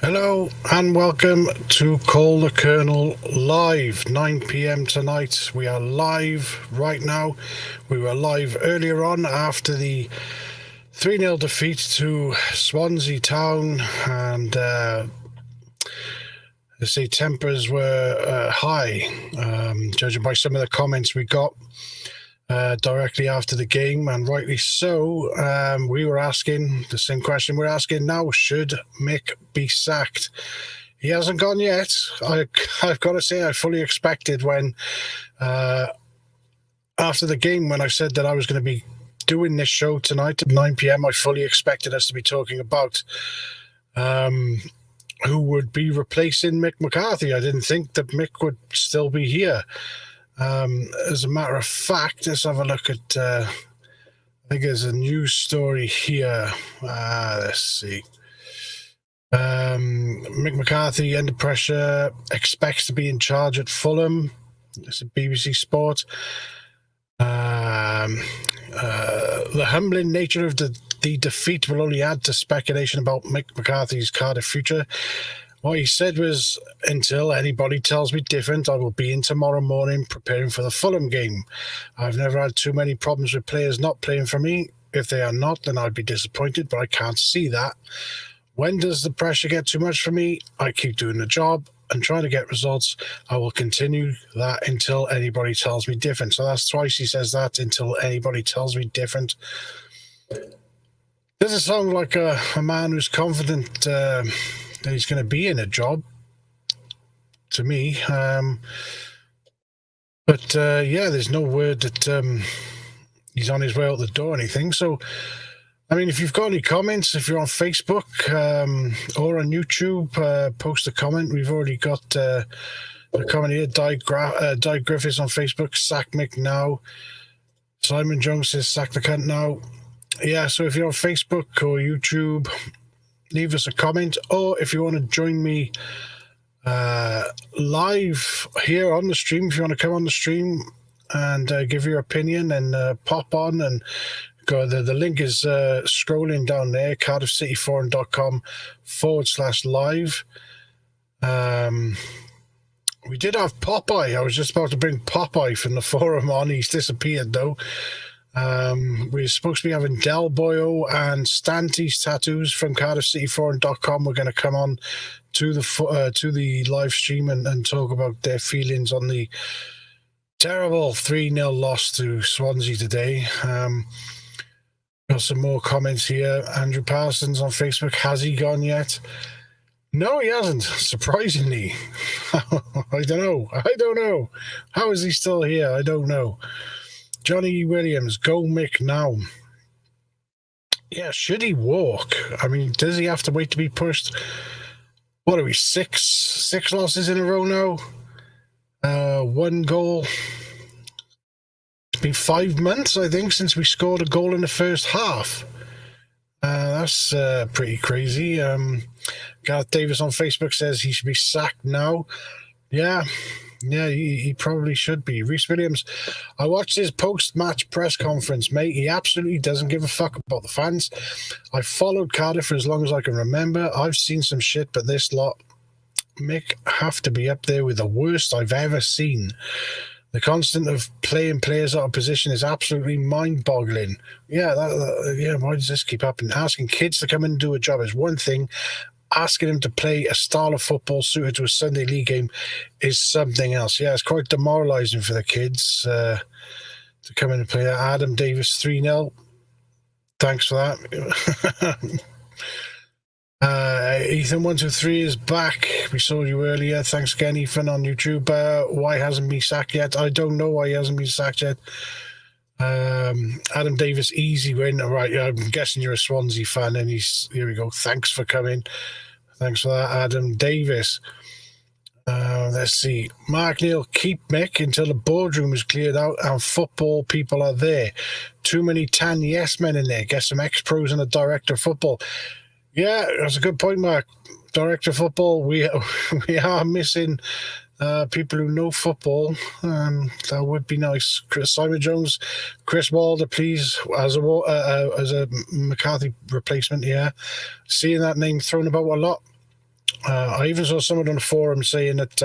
Hello and welcome to Call the Colonel live, 9 p.m. tonight. We are live right now. We were live earlier on after the 3-0 defeat to Swansea Town, and let's say tempers were high, judging by some of the comments we got directly after the game, and rightly so. We were asking the same question we're asking now: should Mick be sacked? He hasn't gone yet. I've got to say, I fully expected when after the game, when I said that I was going to be doing this show tonight at 9 p.m, I fully expected us to be talking about who would be replacing Mick McCarthy. I didn't think that Mick would still be here. As a matter of fact, let's have a look at, I think there's a news story here. Let's see. Mick McCarthy, under pressure, expects to be in charge at Fulham. It's a BBC Sport. The humbling nature of the defeat will only add to speculation about Mick McCarthy's Cardiff future. What he said was, until anybody tells me different, I will be in tomorrow morning preparing for the Fulham game. I've never had too many problems with players not playing for me. If they are not, then I'd be disappointed, but I can't see that. When does the pressure get too much for me? I keep doing the job and trying to get results. I will continue that until anybody tells me different. So that's twice he says that, until anybody tells me different. Doesn't sound like a man who's confident that he's going to be in a job to me. But there's no word that he's on his way out the door or anything. So, I mean, if you've got any comments, if you're on Facebook or on YouTube, post a comment. We've already got a comment here. Di Griffiths on Facebook, sack Mick now. Simon Jones says, sack the cunt now. Yeah, so if you're on Facebook or YouTube, leave us a comment, or if you want to join me live here on the stream, if you want to come on the stream and give your opinion and pop on and go, the link is scrolling down there, cardiffcityforum.com/live. We did have Popeye. I was just about to bring Popeye from the forum on. He's disappeared though. We're supposed to be having Del Boyo and Stanty's tattoos from cardiffcityforum.com. We're going to come on to the live stream and talk about their feelings on the terrible 3-0 loss to Swansea today. Got some more comments here. Andrew Parsons on Facebook, has he gone yet? No, he hasn't, surprisingly. I don't know. How is he still here? I don't know. Johnny Williams, go Mick now. Yeah, should he walk? I mean, does he have to wait to be pushed? What are we, six losses in a row now? 1 goal. It's been 5 months, I think, since we scored a goal in the first half. That's pretty crazy. Gareth Davis on Facebook says he should be sacked now. Yeah, he probably should be. Reece Williams, I watched his post-match press conference, mate. He absolutely doesn't give a fuck about the fans. I've followed Cardiff for as long as I can remember. I've seen some shit, but this lot, Mick, have to be up there with the worst I've ever seen. The constant of playing players out of position is absolutely mind-boggling. Yeah, why does this keep happening? Asking kids to come in and do a job is one thing. Asking him to play a style of football suited to a Sunday league game is something else. Yeah, it's quite demoralising for the kids to come in and play that. Adam Davis 3-0. Thanks for that. Ethan123 is back. We saw you earlier. Thanks again, Ethan, on YouTube. Why hasn't been sacked yet? I don't know why he hasn't been sacked yet. Adam Davis, easy win. All right, I'm guessing you're a Swansea fan, and here we go. Thanks for coming. Thanks for that, Adam Davis. Let's see. Mark Neal, keep Mick until the boardroom is cleared out and football people are there. Too many tan yes men in there. Get some ex-pros and a director of football. Yeah, that's a good point, Mark. Director of football, we are missing people who know football. That would be nice. Simon Jones, Chris Wilder, please, as a McCarthy replacement. Yeah, seeing that name thrown about a lot. I even saw someone on the forum saying that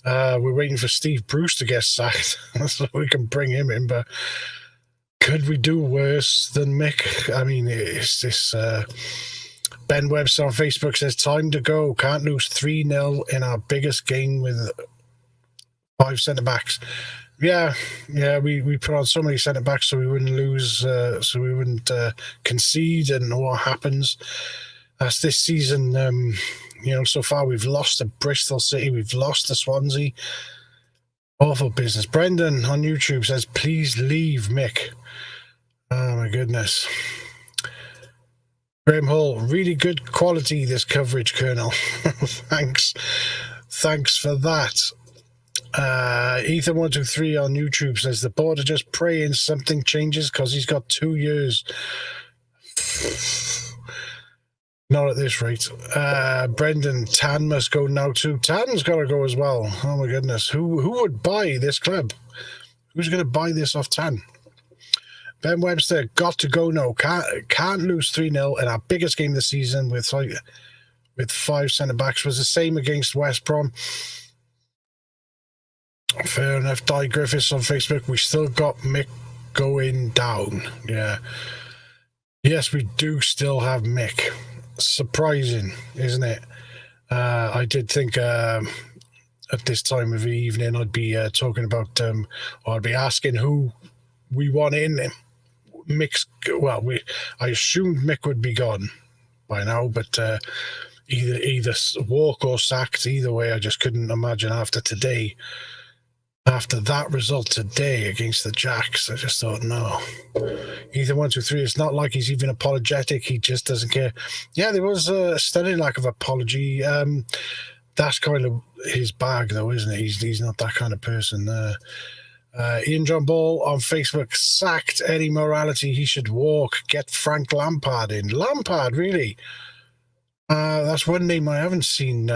we're waiting for Steve Bruce to get sacked so we can bring him in. But could we do worse than Mick? I mean, it's this. Ben Webster on Facebook says, time to go. Can't lose 3-0 in our biggest game with 5 centre-backs. Yeah, we put on so many centre-backs so we wouldn't lose, so we wouldn't concede, and what happens. That's this season, so far we've lost to Bristol City, we've lost to Swansea. Awful business. Brendan on YouTube says, please leave Mick. Oh, my goodness. Graham Hall, really good quality, this coverage, Colonel. Thanks for that. Ethan123 on YouTube says, the board are just praying something changes because he's got 2 years. Not at this rate. Brendan, Tan must go now too. Tan's got to go as well. Oh my goodness. Who would buy this club? Who's going to buy this off Tan? Ben Webster, got to go now. Can't lose 3-0 in our biggest game this season with 5 centre-backs. Was the same against West Brom. Fair enough. Di Griffiths on Facebook, we still got Mick going down. Yeah. Yes, we do still have Mick. Surprising, isn't it? I did think at this time of the evening I'd be talking about, or I'd be asking who we want in. Mick's, I assumed Mick would be gone by now, but either walk or sacked. Either way, I just couldn't imagine after that result today against the Jacks. I just thought, no. Ethan123, it's not like he's even apologetic. He just doesn't care. Yeah, there was a stunning lack of apology. That's kind of his bag, though, isn't it? He's not that kind of person. Ian John Ball on Facebook, sacked Eddie Morality. He should walk. Get Frank Lampard in. Lampard, really? That's one name I haven't seen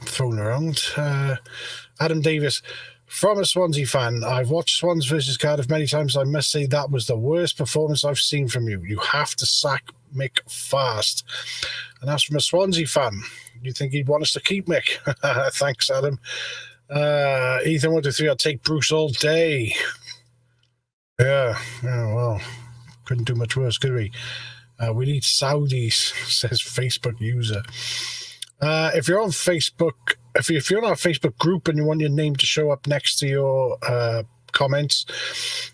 thrown around. Adam Davis, from a Swansea fan, I've watched Swans versus Cardiff many times. I must say that was the worst performance I've seen from you. You have to sack Mick fast. And that's from a Swansea fan. You think he'd want us to keep Mick? Thanks, Adam. Ethan123, I'll take Bruce all day. Yeah, well, couldn't do much worse, could we? We need Saudis, says Facebook user. If you're on Facebook, if you're on our Facebook group and you want your name to show up next to your comments,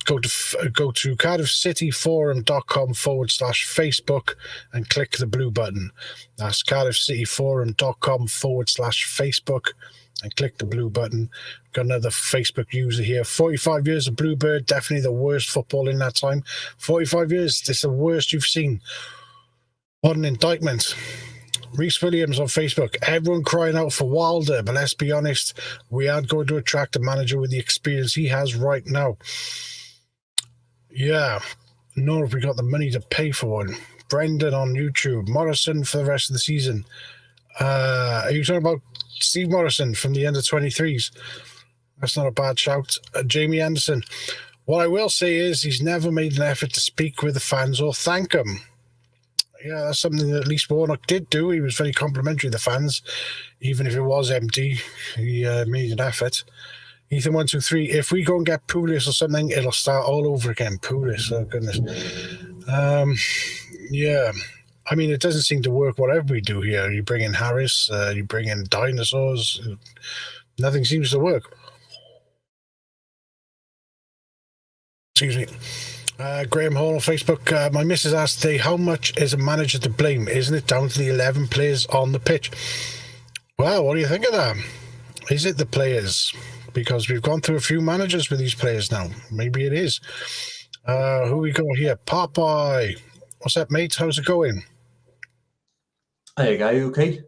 go to cardiffcityforum.com/Facebook and click the blue button. That's cardiffcityforum.com/Facebook and click the blue button. Got another Facebook user here. 45 years of Bluebird, definitely the worst football in that time. 45 years, this is the worst you've seen. What an indictment. Reese Williams on Facebook, everyone crying out for Wilder, but let's be honest, we aren't going to attract a manager with the experience he has right now. Yeah, nor have we got the money to pay for one. Brendan on YouTube, Morrison for the rest of the season. Are you talking about Steve Morrison from the under-23s? That's not a bad shout. Jamie Anderson, what I will say is he's never made an effort to speak with the fans or thank them. Yeah, that's something that at least Warnock did do. He was very complimentary of the fans. Even if it was empty, he made an effort. Ethan123, if we go and get Pulis or something, it'll start all over again. Pulis, oh goodness. Yeah. I mean, it doesn't seem to work whatever we do here. You bring in Harris, you bring in dinosaurs. Nothing seems to work. Excuse me. Graham Hall on Facebook, my missus asked today, how much is a manager to blame? Isn't it down to the 11 players on the pitch? Well, what do you think of that? Is it the players? Because we've gone through a few managers with these players now. Maybe it is. Who we got here? Popeye. What's up, mate? How's it going? There you go. You okay?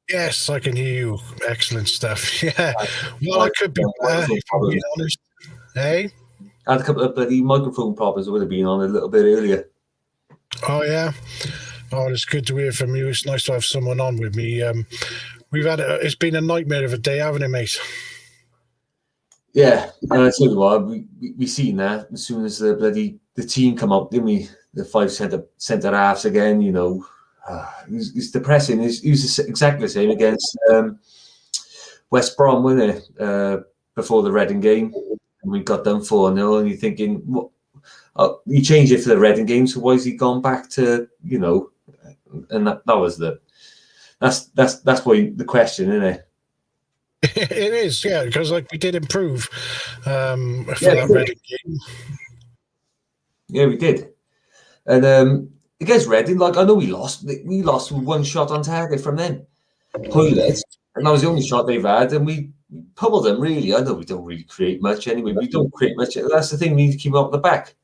Yes, I can hear you. Excellent stuff. Yeah. Well, I could be honest. Hey? I had a couple of bloody microphone problems. I would have been on a little bit earlier. Oh, yeah? Oh, it's good to hear from you. It's nice to have someone on with me. We've had it's been a nightmare of a day, haven't it, mate? Yeah, and I tell you what, we seen that as soon as the team come up, didn't we? The 5 centre halves again, you know. It's depressing. He was exactly the same against West Brom, wasn't it? Before the Reading game, and we got done 4-0, and you're thinking, what? You changed it for the Reading game, so why has he gone back to, you know? And that was that's why the question, isn't it? It is, yeah, because like we did improve for that Reading game. Yeah, we did. And against Reading, like I know we lost with one shot on target from them. Hoylett, and that was the only shot they've had, and we pummeled them, really. I know we don't really create much anyway. We don't create much. That's the thing, we need to keep up the back.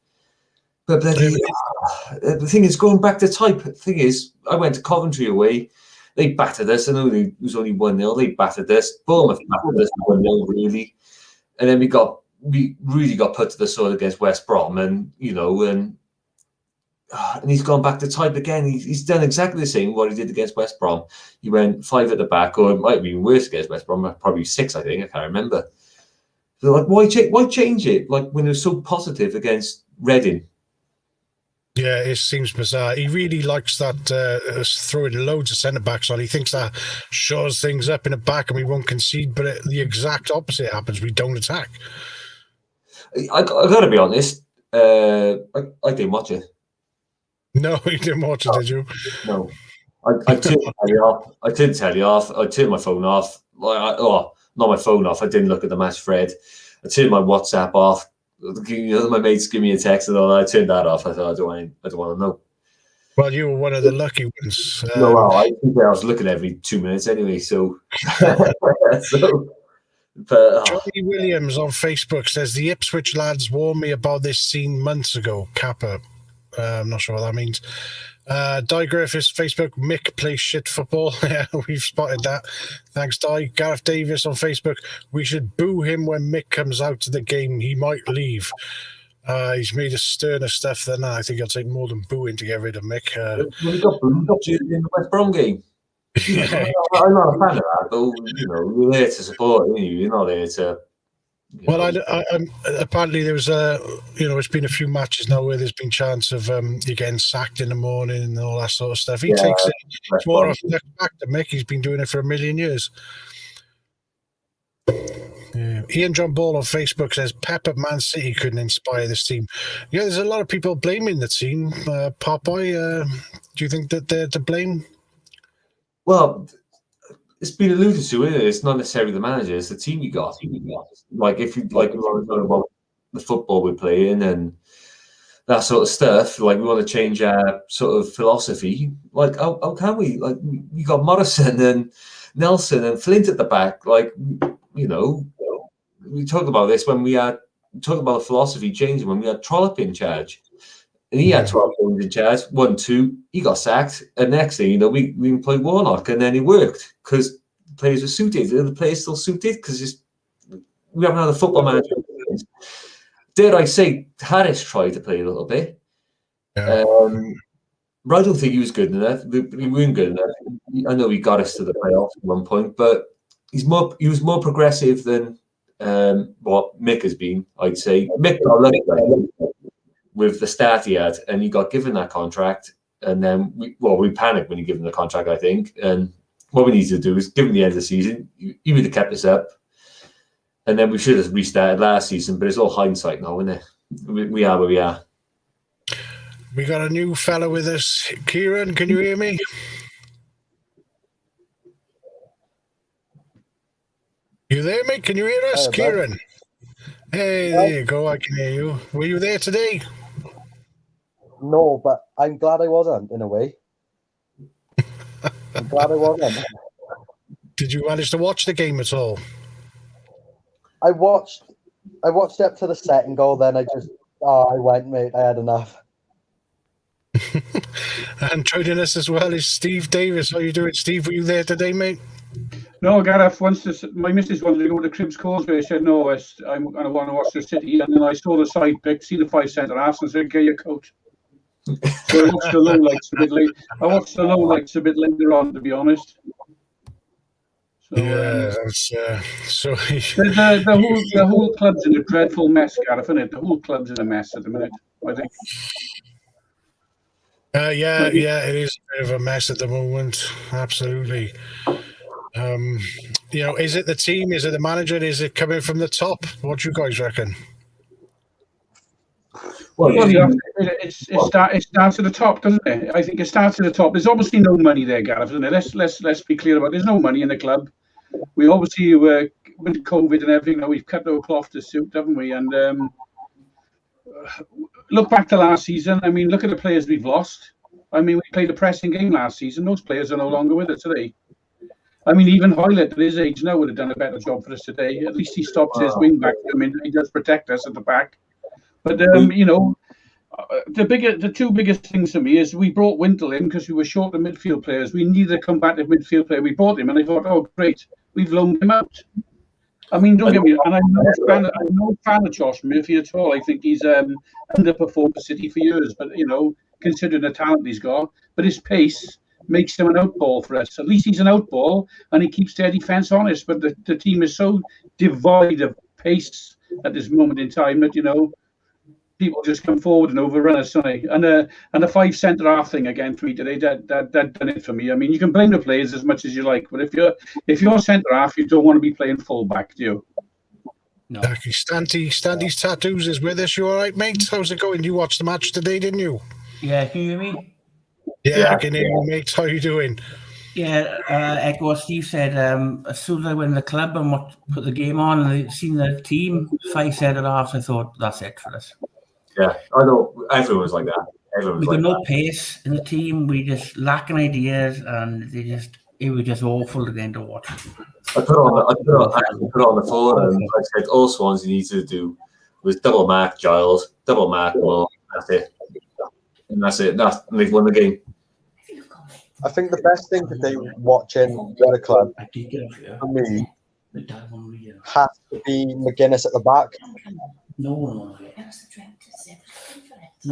But the thing is, going back to type, the thing is, I went to Coventry away. They battered us. I know it was only 1-0. They battered us. Bournemouth battered us 1-0, really. And then we really got put to the sword against West Brom, and you know, and he's gone back to type again. He's done exactly the same what he did against West Brom. He went 5 at the back, or it might be even worse against West Brom. Probably 6, I think. I can't remember. So like, why change it? Like when it was so positive against Reading. Yeah, it seems bizarre. He really likes that throwing loads of centre backs on. He thinks that shores things up in the back and we won't concede, but the exact opposite happens. We don't attack. I got to be honest. I didn't watch it. No, you didn't watch it, did you? No. I turned the telly off. I turned the telly off. I turned my phone off. Not my phone off. I didn't look at the match thread. I turned my WhatsApp off. You know, my mates give me a text and all. I turned that off. I thought I don't want to know. Well, you were one of the lucky ones. No, well, I think I was looking every 2 minutes anyway. So, Johnny Williams on Facebook says the Ipswich lads warned me about this scene months ago. Kappa. I'm not sure what that means. Di Griffiths, Facebook, Mick plays shit football. Yeah, we've spotted that. Thanks, Di. Gareth Davis on Facebook, we should boo him when Mick comes out to the game. He might leave. He's made us sterner stuff than that. I think it'll take more than booing to get rid of Mick. We got booed in the West Brom game. Yeah. I'm not a fan of that, though. You know, you're there to support, you're not there to. Well, apparently there was it's been a few matches now where there's been chance of you getting sacked in the morning and all that sort of stuff. He takes it. It's more of a back to Mick. He's been doing it for a million years. Yeah. Ian John Ball on Facebook says Pep at Man City couldn't inspire this team. Yeah, there's a lot of people blaming the team. Popeye, do you think that they're to blame? Well, it's been alluded to, isn't it? It's not necessarily the manager; it's the team you got. Like if you like about the football we're playing and that sort of stuff, like we want to change our sort of philosophy. Like how can we? Like we got Morrison and Nelson and Flint at the back. Like you know, we talked about this when we talked about the philosophy changing when we had Trollope in charge. And he had 12 games in charge, 1-2, he got sacked. And next thing you know, we employed Warnock, and then it worked because the players were suited. Are the players still suited? Because we haven't had a football manager. Dare I say, Harris tried to play a little bit. Yeah. But I don't think he was good enough. We weren't good enough. I know he got us to the playoffs at one point, but he was more progressive than what Mick has been, I'd say. Mick got lucky with the start he had, and he got given that contract, and then we panicked when he given the contract, I think. And what we need to do is give him the end of the season. He would have kept us up, and then we should have restarted last season. But it's all hindsight now, isn't it? We are where we are. We got a new fella with us, Kieran. Can you hear me? You there, mate? Can you hear us, Kieran? Man. Hey, there you go. I can hear you. Were you there today? No, but I'm glad I wasn't, in a way. I'm glad I wasn't. Did you manage to watch the game at all? I watched up to the second goal, then I went, mate. I had enough. And joining us as well is Steve Davis. How you doing, Steve? Were you there today, mate? No, Gareth. My missus wanted to go to Cribs Causeway. I said no. I want to watch the City, and then I saw the side pick, see the 5 centre halves, and said, "Get your coach." So I watched the lowlights a bit late. I watched the lowlights a bit later on, to be honest. So, yeah, so the whole club's in a dreadful mess, Gareth, isn't it? The whole club's in a mess at the minute, I think. Yeah, it is a bit of a mess at the moment. Absolutely. Is it the team? Is it the manager? Is it coming from the top? What do you guys reckon? Well, It starts at the top, doesn't it? I think it starts at the top. There's obviously no money there, Gareth, isn't it? Let's be clear about it. There's no money in the club. We obviously with COVID and everything, we've cut our cloth to suit, haven't we? And look back to last season. I mean, look at the players we've lost. I mean, we played a pressing game last season. Those players are no longer with us today. I mean, even Hoylett at his age now would have done a better job for us today. At least he stops his wing back. I mean, he does protect us at the back. But the two biggest things for me is we brought Wintle in because we were short of midfield players. We needed a combative midfield player. We bought him, and I thought, oh great, we've loaned him out. I mean, don't get me. And I'm no fan of Josh Murphy at all. I think he's underperformed for City for years. But considering the talent he's got, but his pace makes him an outball for us. At least he's an outball, and he keeps their defence honest. But the team is so devoid of pace at this moment in time that people just come forward and overrun us, don't they? And the 5 centre half thing again for me today, that done it for me. I mean, you can blame the players as much as you like, but if you're centre half, you don't want to be playing full back, do you? No. Stanty's Tattoos is with us. You all right, mate? How's it going? You watched the match today, didn't you? Yeah, can you hear me? Yeah, I can hear you, mate. How you doing? Yeah, echo what Steve said. As soon as I went to the club and put the game on and I seen the team 5 centre halves, I thought that's it for us. Yeah, I know. Everyone's like that. We got no pace in the team. We just lacking ideas, and it was just awful again to watch. I put on the floor, and I said all Swansea needs to do was double mark Giles, double mark Moore. That's it, and and they've won the game. I think the best thing to do watching the club for me has to be McGuinness at the back. No.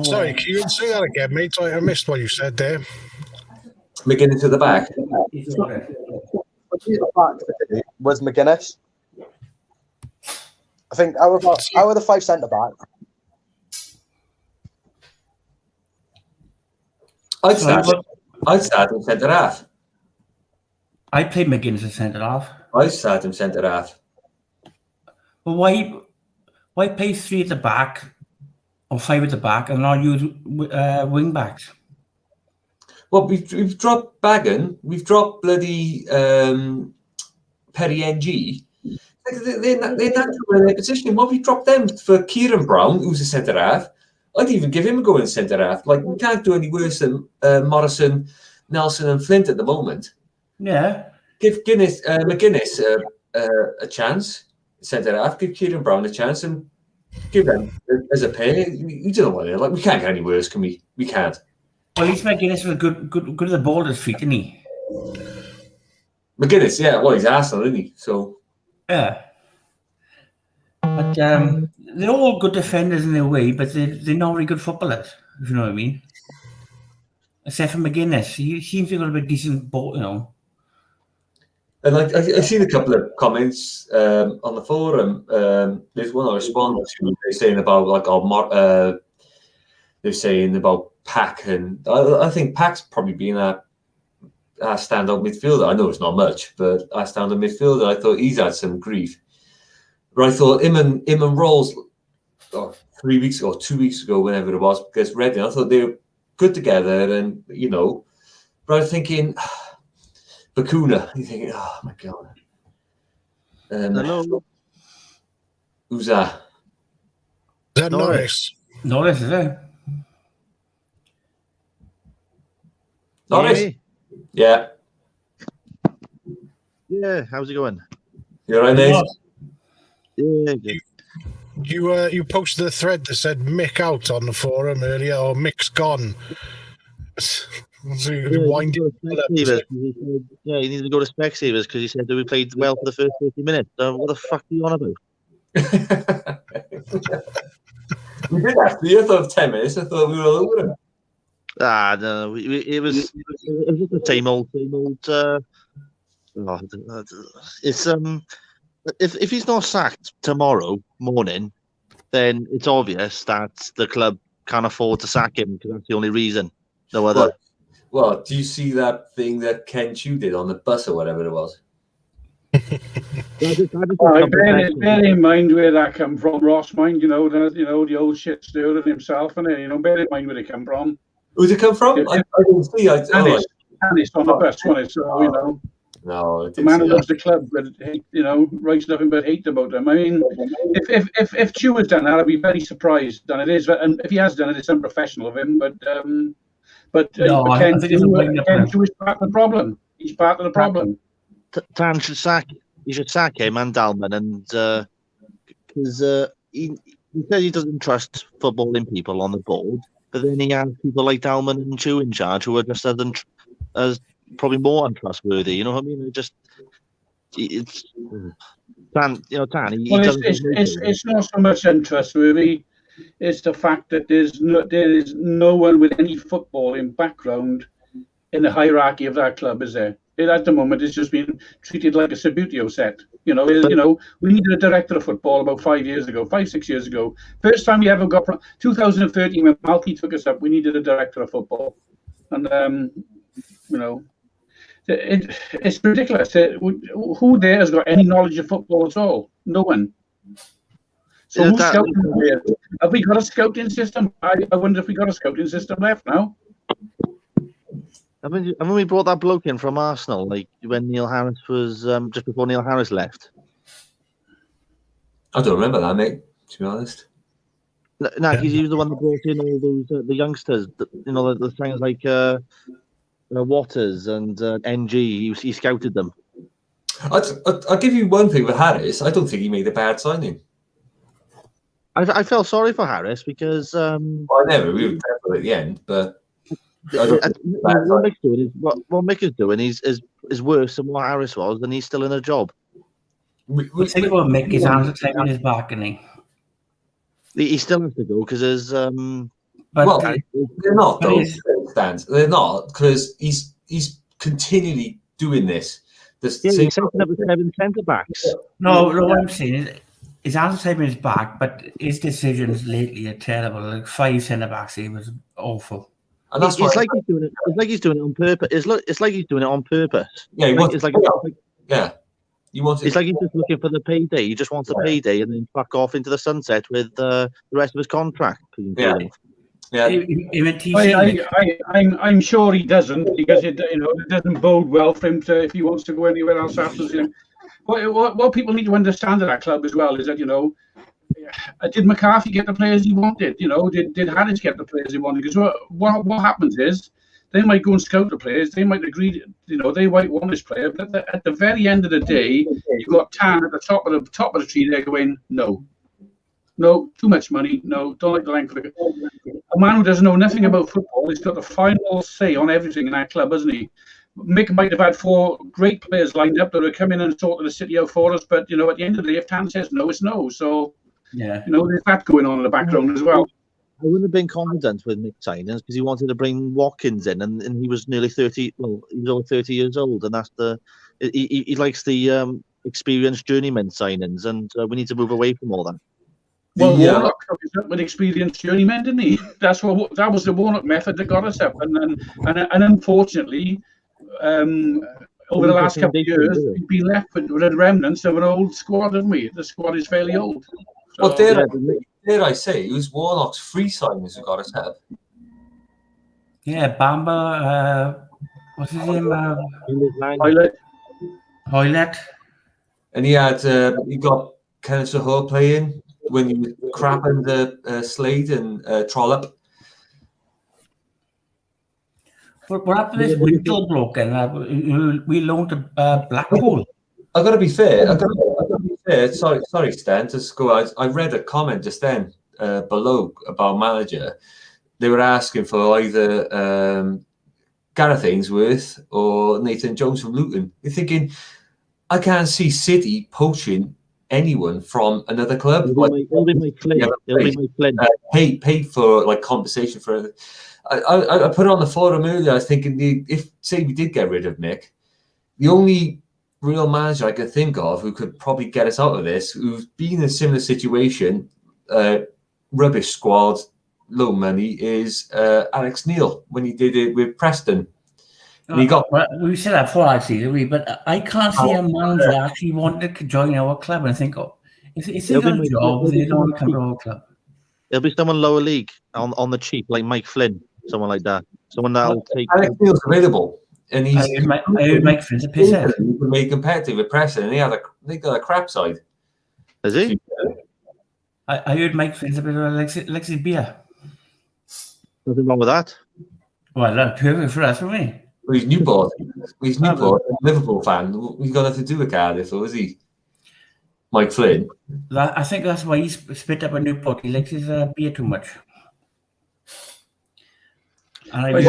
Sorry, can you say that again, mate? I missed what you said there. McGuinness to the back. The back was McGuinness. I think out of the 5 centre back. I'd start him centre half. I played McGuinness as centre half. I'd start him centre half. But why play 3 at the back or 5 at the back and not use wing backs? Well, we've dropped Bagan, we've dropped bloody Perry NG. They're natural in their position. Well, we dropped them for Kieran Brown, who's a centre half. I'd even give him a go in centre half. Like, we can't do any worse than Morrison, Nelson, and Flint at the moment. Yeah. Give McGuinness a chance, centre half. Give Kieran Brown a chance and give them as a pair. You don't know what they're like. We can't get any worse, can we? We can't. Well, at least McGuinness was good at the ball at his feet, isn't he? McGuinness, yeah. Well, he's Arsenal, isn't he? So. Yeah. But they're all good defenders in their way, but they're not really good footballers, if you know what I mean. Except for McGuinness. He seems to have got a bit decent ball, And I've seen a couple of comments on the forum. There's one I responded to. They're saying about they're saying about Pack, and I think Pack's probably been a standout midfielder. I know it's not much, but a standout midfielder. I thought he's had some grief. But I thought him and Rolls 3 weeks ago, 2 weeks ago, whenever it was, against Reading, I thought they were good together, and but I was thinking. Bakuna, you're thinking, oh my god. Hello. Who's that? Is that Norris? Norris, is it? Norris? Yeah. Yeah, how's it going? You alright, mate? Yeah, good. You posted a thread that said Mick out on the forum earlier, or Mick's gone. So he needs to go to Specsavers because he said that we played well for the first 30 minutes. What the fuck are you on about? We did actually. I thought 10 minutes. I thought we were all over him. No, it was just the same old. It's if he's not sacked tomorrow morning, then it's obvious that the club can't afford to sack him because that's the only reason. No other. Well, do you see that thing that Ken Chu did on the bus or whatever it was? Bear in mind where that come from, Ross. Mind, the old shit stirring himself, and bear in mind where they come from. Where'd it come from? I didn't see. Dennis on the bus, wasn't it? So no, the man who loves the club, but writes nothing but hate about them. I mean, if Chu has done that, I'd be very surprised. And it is, and if he has done it, it's unprofessional of him. But Ken Chu is part of the problem. He's part of the problem. Tan should sack. You should sack him and Dalman, and because he says he doesn't trust footballing people on the board, but then he has people like Dalman and Chu in charge who are just as probably more untrustworthy. You know what I mean? It's Tan. It's not so much untrustworthy. It's the fact that there is no one with any footballing background in the hierarchy of that club, is there? At the moment, it's just been treated like a Sabutio set. We needed a director of football about 6 years ago. First time we ever got 2013 when Malky took us up. We needed a director of football, and it's ridiculous. Who there has got any knowledge of football at all? No one. So who's scouting there? Have we got a scouting system? I wonder if we got a scouting system left now. I mean, we brought that bloke in from Arsenal, like when Neil Harris was just before Neil Harris left. I don't remember that, mate. To be honest. No, because he was the one that brought in all those the youngsters. The things like Waters and NG. He scouted them. I'll give you one thing with Harris. I don't think he made a bad signing. I felt sorry for Harris because we were terrible at the end, but. What Mick is doing is worse than what Harris was, and he's still in a job. The thing about Mick is hands are in his back, and he still has to go because there's. They're not those stands. They're not because he's continually doing this. He's setting up with 7 centre backs. No, what I'm saying is his hands are in his back, but his decisions lately are terrible. Like 5 centre backs, he was awful. And that's it's like he's doing it. It's like he's doing it on purpose. It's like he's doing it on purpose. Yeah, You want it. It's like he's just looking for the payday. He just wants a payday and then fuck off into the sunset with the rest of his contract. I'm sure he doesn't because it doesn't bode well for him if he wants to go anywhere else after him. What people need to understand at that club as well is that did McCarthy get the players he wanted? Did Harris get the players he wanted? Because what happens is they might go and scout the players. They might agree. They might want this player, but at the very end of the day, you've got Tan at the top of the tree. They're going no, too much money. No, don't like the length of it. A man who doesn't know nothing about football, he's got the final say on everything in that club, hasn't he? Mick might have had 4 great players lined up that would come in and sort the city out for us, but at the end of the day, if Tan says no, it's no. So. Yeah, there's that going on in the background as well. I wouldn't have been confident with Mick signings because he wanted to bring Watkins in, and he was nearly 30. Well, he was over 30 years old, and that's he likes the experienced journeyman signings, and we need to move away from all that. Well, Warnock is up with experienced journeymen, didn't he? That was the Warnock method that got us up, and unfortunately, over the last couple of years, we've been left with remnants of an old squad, haven't we? The squad is fairly old. So, well, dare I say, it was Warnock's free signings who got us up. Yeah, Bamba, what's his name? Hoylett. And he got Kenneth Sahur playing when he was crapping the Slade and Trollope. What happened to this Wintle bloke? And we loaned to Blackpool. I've got to be fair. Sorry, Stan. Just go out. I read a comment just then below about manager. They were asking for either Gareth Ainsworth or Nathan Jones from Luton. You're thinking, I can't see City poaching anyone from another club. It'll be my Flynn. Paid for like compensation for it. I put it on the forum earlier. I was thinking, if say we did get rid of Mick, the only real manager I could think of who could probably get us out of this, who's been in a similar situation, rubbish squad, loan money is Alex Neil when he did it with Preston. And he got. Well, we said that before, actually, did we? But I can't see a manager actually wanting to join our club and think, oh, if they got a job, they don't want to come to our club. It'll be someone lower league on the cheap, like Mike Flynn, someone like that. Someone that'll take. Alex Neil's available, and he's. I heard Mike Flynn's a piss out. He can make competitive with Preston, and they got a crap side. Is he? I heard Mike Flynn's a bit of Alexis Beer. Nothing wrong with that. Well, that's perfect for us, for me. Well, he's Newport. He's Newport, a Liverpool fan. He's got nothing to do with Cardiff, or is he? Mike Flynn. I think that's why he's split up a Newport. He likes his beer too much. And I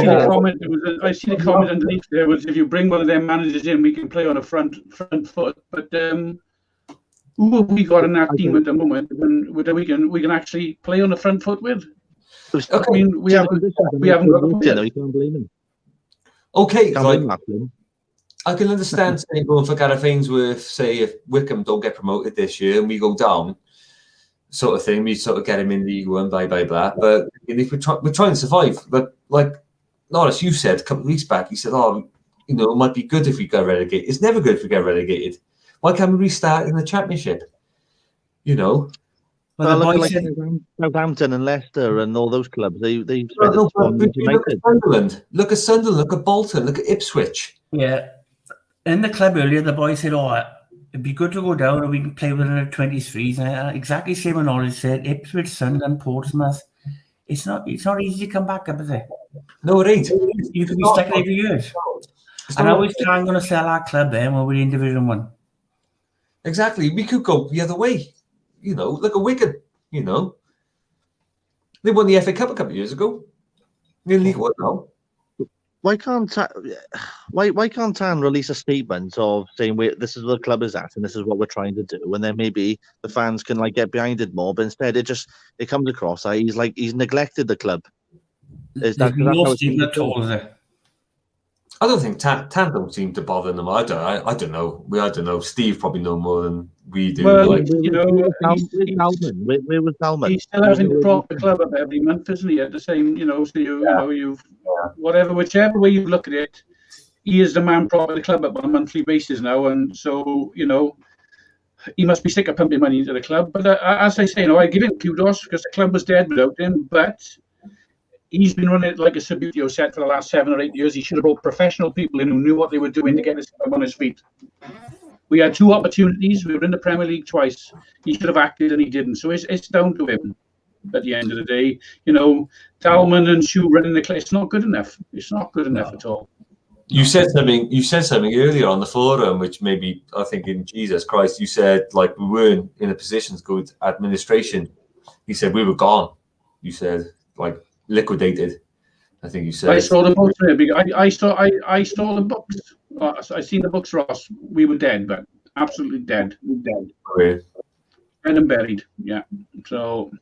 see the comment underneath there was, if you bring one of their managers in, we can play on a front foot. But who have we got in that team at the moment that we can actually play on the front foot with? Okay. I mean, we haven't got a player. You can't blame him. Okay, Can't blame that, Flynn. I can understand saying going for Gareth Ainsworth, say if Wickham don't get promoted this year and we go down, sort of thing, we sort of get him in League One, blah, blah, blah. But if we're trying to survive, but like Norris, you said a couple of weeks back, you said, it might be good if we get relegated. It's never good if we get relegated. Why can't we restart in the Championship? Well, look at Southampton and Leicester and all those clubs. They look at Sunderland. Look at Sunderland. Look at Bolton. Look at Ipswich. Yeah. In the club earlier, the boys said, it'd be good to go down and we can play within the 23s. And exactly the same what Norris said. Ipswich, Sunderland, Portsmouth. It's not easy to come back up, is it? No, it ain't. You could be stuck there for years. And I always try and going to sell our club there when we're in Division 1. Exactly. We could go the other way. Look at Wigan. They won the FA Cup a couple of years ago. In League One now. Why can't Tan release a statement of saying this is where the club is at and this is what we're trying to do, and then maybe the fans can get behind it more. But instead, it comes across that he's neglected the club. Is that no statement at all, is there? I don't think Tan don't seem to bother them. I don't know. I don't know. Steve probably know more than we do. Well, where was Dalman? He's still having to prop the club up every month, isn't he? At the same, whichever way you look at it, he is the man propping the club up on a monthly basis now, and so he must be sick of pumping money into the club. But as I say, I give him kudos because the club was dead without him, but he's been running it like a Subbuteo set for the last 7 or 8 years. He should have brought professional people in who knew what they were doing to get his club on his feet. We had 2 opportunities. We were in the Premier League twice. He should have acted and he didn't. So it's down to him. At the end of the day, Dalman and Shu running the club. It's not good enough. It's not good enough at all. You said something earlier on the forum, which maybe I think in Jesus Christ, you said we weren't in a position to go to administration. You said we were gone. You said liquidated. I think you said. I saw the books. I saw the books. I seen the books, Ross. We were dead, but absolutely dead. We're dead. Okay. Dead and buried. Yeah. So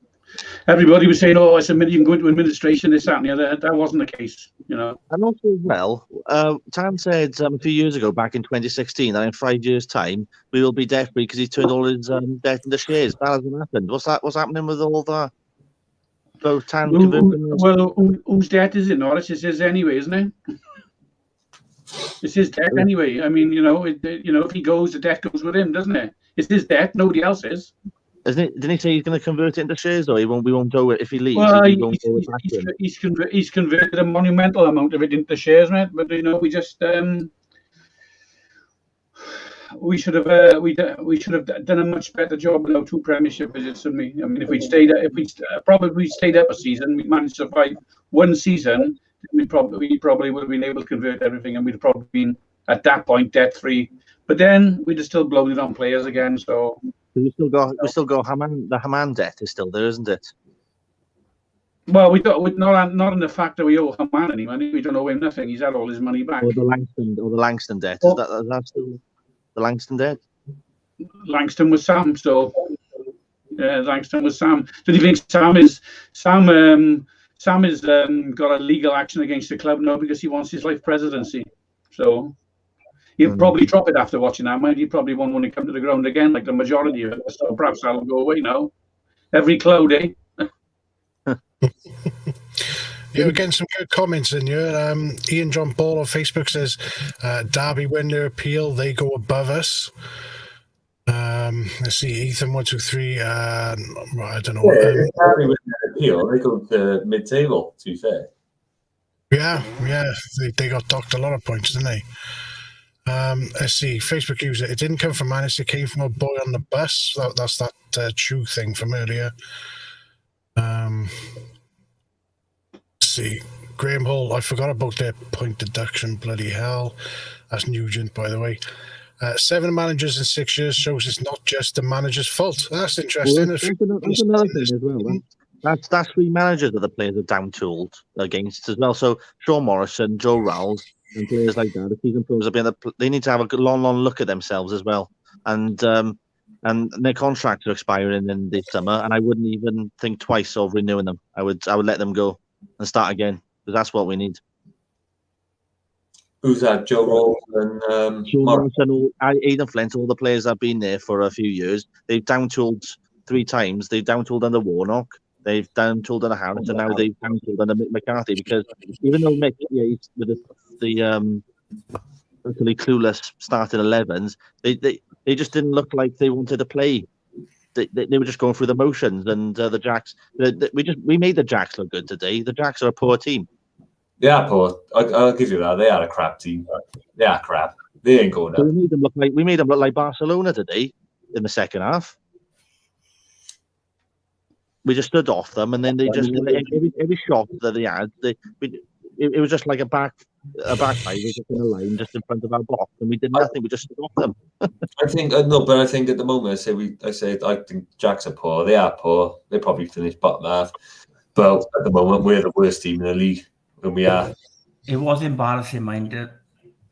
everybody was saying, "Oh, it's $1 million going to administration." This, that, and the other. That wasn't the case. And also as well, Tan said a few years ago, back in 2016, that in 5 years' time we will be debt free because he turned all his debt into shares. That hasn't happened. What's happening with all that? So Tan whose debt is it? Norris, it's his anyway, isn't it? It's his debt anyway. I mean, if he goes, the debt goes with him, doesn't it? It's his debt, nobody else's. Isn't it? Didn't he say he's going to convert it into shares, though? We won't go if he leaves. Well, he's converted a monumental amount of it into shares, right? But we just we should have done a much better job with our 2 Premiership visits than me. I mean, if we'd stayed up a season, we managed to survive 1 season, we probably would have been able to convert everything, and we'd have probably been at that point debt free. But then we'd have still blown it on players again. So we still got Haman. The Haman debt is still there, isn't it? Well, not in the fact that we owe Haman any money. We don't owe him nothing. He's had all his money back. Or the Langston debt. Is that still the Langston debt? Langston was Sam. So Langston was Sam. Do you think Sam is got a legal action against the club now because he wants his life presidency? So he'll probably drop it after watching that. He probably won't want to come to the ground again, like the majority of it. So perhaps that'll go away now. Every cloud, eh? Yeah, we're getting some good comments in here. Ian John Ball on Facebook says, Derby win their appeal, they go above us. Let's see, Ethan 123. I don't know. If Derby win their appeal, they go to mid-table. To be fair. Yeah, they got docked a lot of points, didn't they? Let's see, Facebook user. It didn't come from Manus. It came from a boy on the bus. That's that Chew thing from earlier. Let's see, Graham Hall. I forgot about their point deduction. Bloody hell. That's Nugent, by the way. 7 managers in 6 years shows it's not just the manager's fault. That's interesting. Well, that's another thing as well. That's 3 managers that the players are down-tooled against as well. So Sean Morrison, Joe Rowles, and players like that. The season pros have been. They need to have a long look at themselves as well. And their contracts are expiring in this summer, and I wouldn't even think twice of renewing them. I would let them go and start again, because that's what we need. Who's that? Joe Rowles and Morrison, Aidan Flint, all the players that have been there for a few years. They've down-tooled 3 times. They've down-tooled under Warnock. They've down-tooled under Harris, and now they've down-tooled under Mick McCarthy. Because even though Mick, he's with the totally clueless starting 11s, they just didn't look like they wanted to play. They were just going through the motions, and the Jacks. We made the Jacks look good today. The Jacks are a poor team. They are poor. I'll give you that. They are a crap team. They are crap. They ain't going up. We made them look like Barcelona today in the second half. We just stood off them, and then they just every shot that they had, it was just like a back five, just in a line, just in front of our box, and we did nothing. We just stood off them. I think but I think at the moment, I think Jacks are poor. They are poor. They probably finished bottom half, but at the moment we're the worst team in the league, and we are. It was embarrassing, mind it.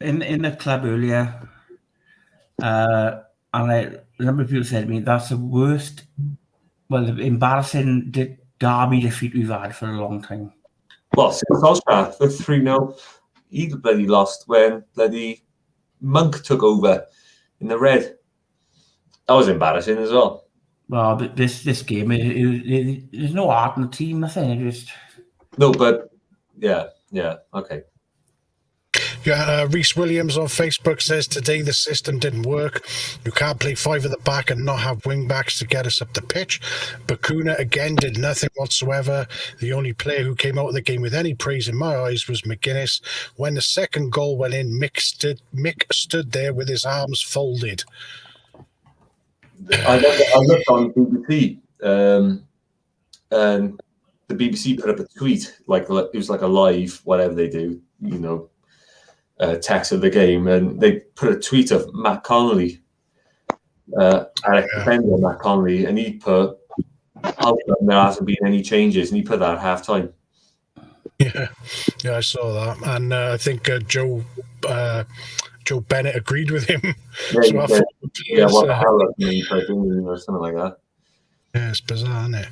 In the club earlier, and a number of people said to me, that's the worst, embarrassing derby defeat we've had for a long time. Well, since Oscar, the 3-0, he bloody lost when bloody Monk took over in the red. That was embarrassing as well. Well, but this game, there's no art in the team, nothing. No, but yeah, okay. Yeah, Reese Williams on Facebook says today the system didn't work. You can't play 5 at the back and not have wing backs to get us up the pitch. Bakuna again did nothing whatsoever. The only player who came out of the game with any praise in my eyes was McGuinness. When the second goal went in, Mick stood there with his arms folded. I looked on BBC, and the BBC put up a tweet, like it was like a live, whatever they do, text of the game, and they put a tweet of Matt Connolly, Alex defender Matt Connolly, and he put, "How come there hasn't been any changes?" And he put that at half time. Yeah, I saw that, and I think Joe Bennett agreed with him. Yeah, what the hell? Or something like that. Yeah, it's bizarre, isn't it?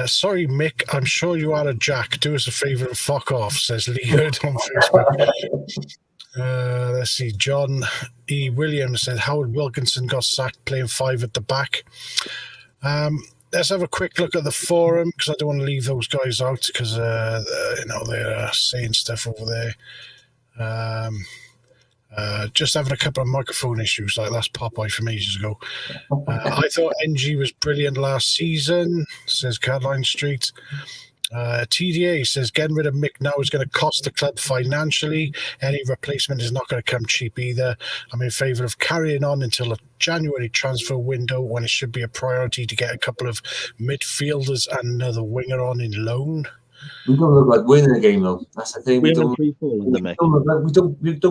Sorry, Mick, I'm sure you are a jack. Do us a favour and fuck off, says Lee Hood on Facebook. Let's see, John E. Williams said Howard Wilkinson got sacked playing 5 at the back. Let's have a quick look at the forum, because I don't want to leave those guys out, because they're saying stuff over there. Just having a couple of microphone issues, like that's Popeye from ages ago. I thought NG was brilliant last season, says Caroline Street. TDA says getting rid of Mick now is going to cost the club financially. Any replacement is not going to come cheap either. I'm in favour of carrying on until the January transfer window, when it should be a priority to get a couple of midfielders and another winger on in loan. We don't look like winning a game, though. That's the thing. We don't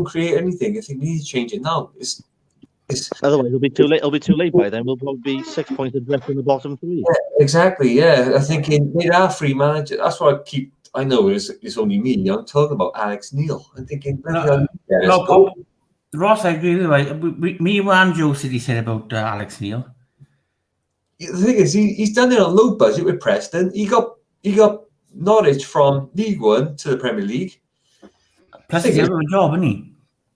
create anything. I think we need to change it now. It's otherwise it'll be too late. It'll be too late by then. We'll probably be 6 points adrift in the bottom 3. Yeah, exactly. Yeah, I think they are free manager. That's what I know it's only me. I'm talking about Alex Neil. I'm thinking. Ross, I agree with me and Joe said he said about Alex Neil. The thing is, he's done it on low budget with Preston. He got Norwich from League One to the Premier League. Plus, he did a job, didn't he?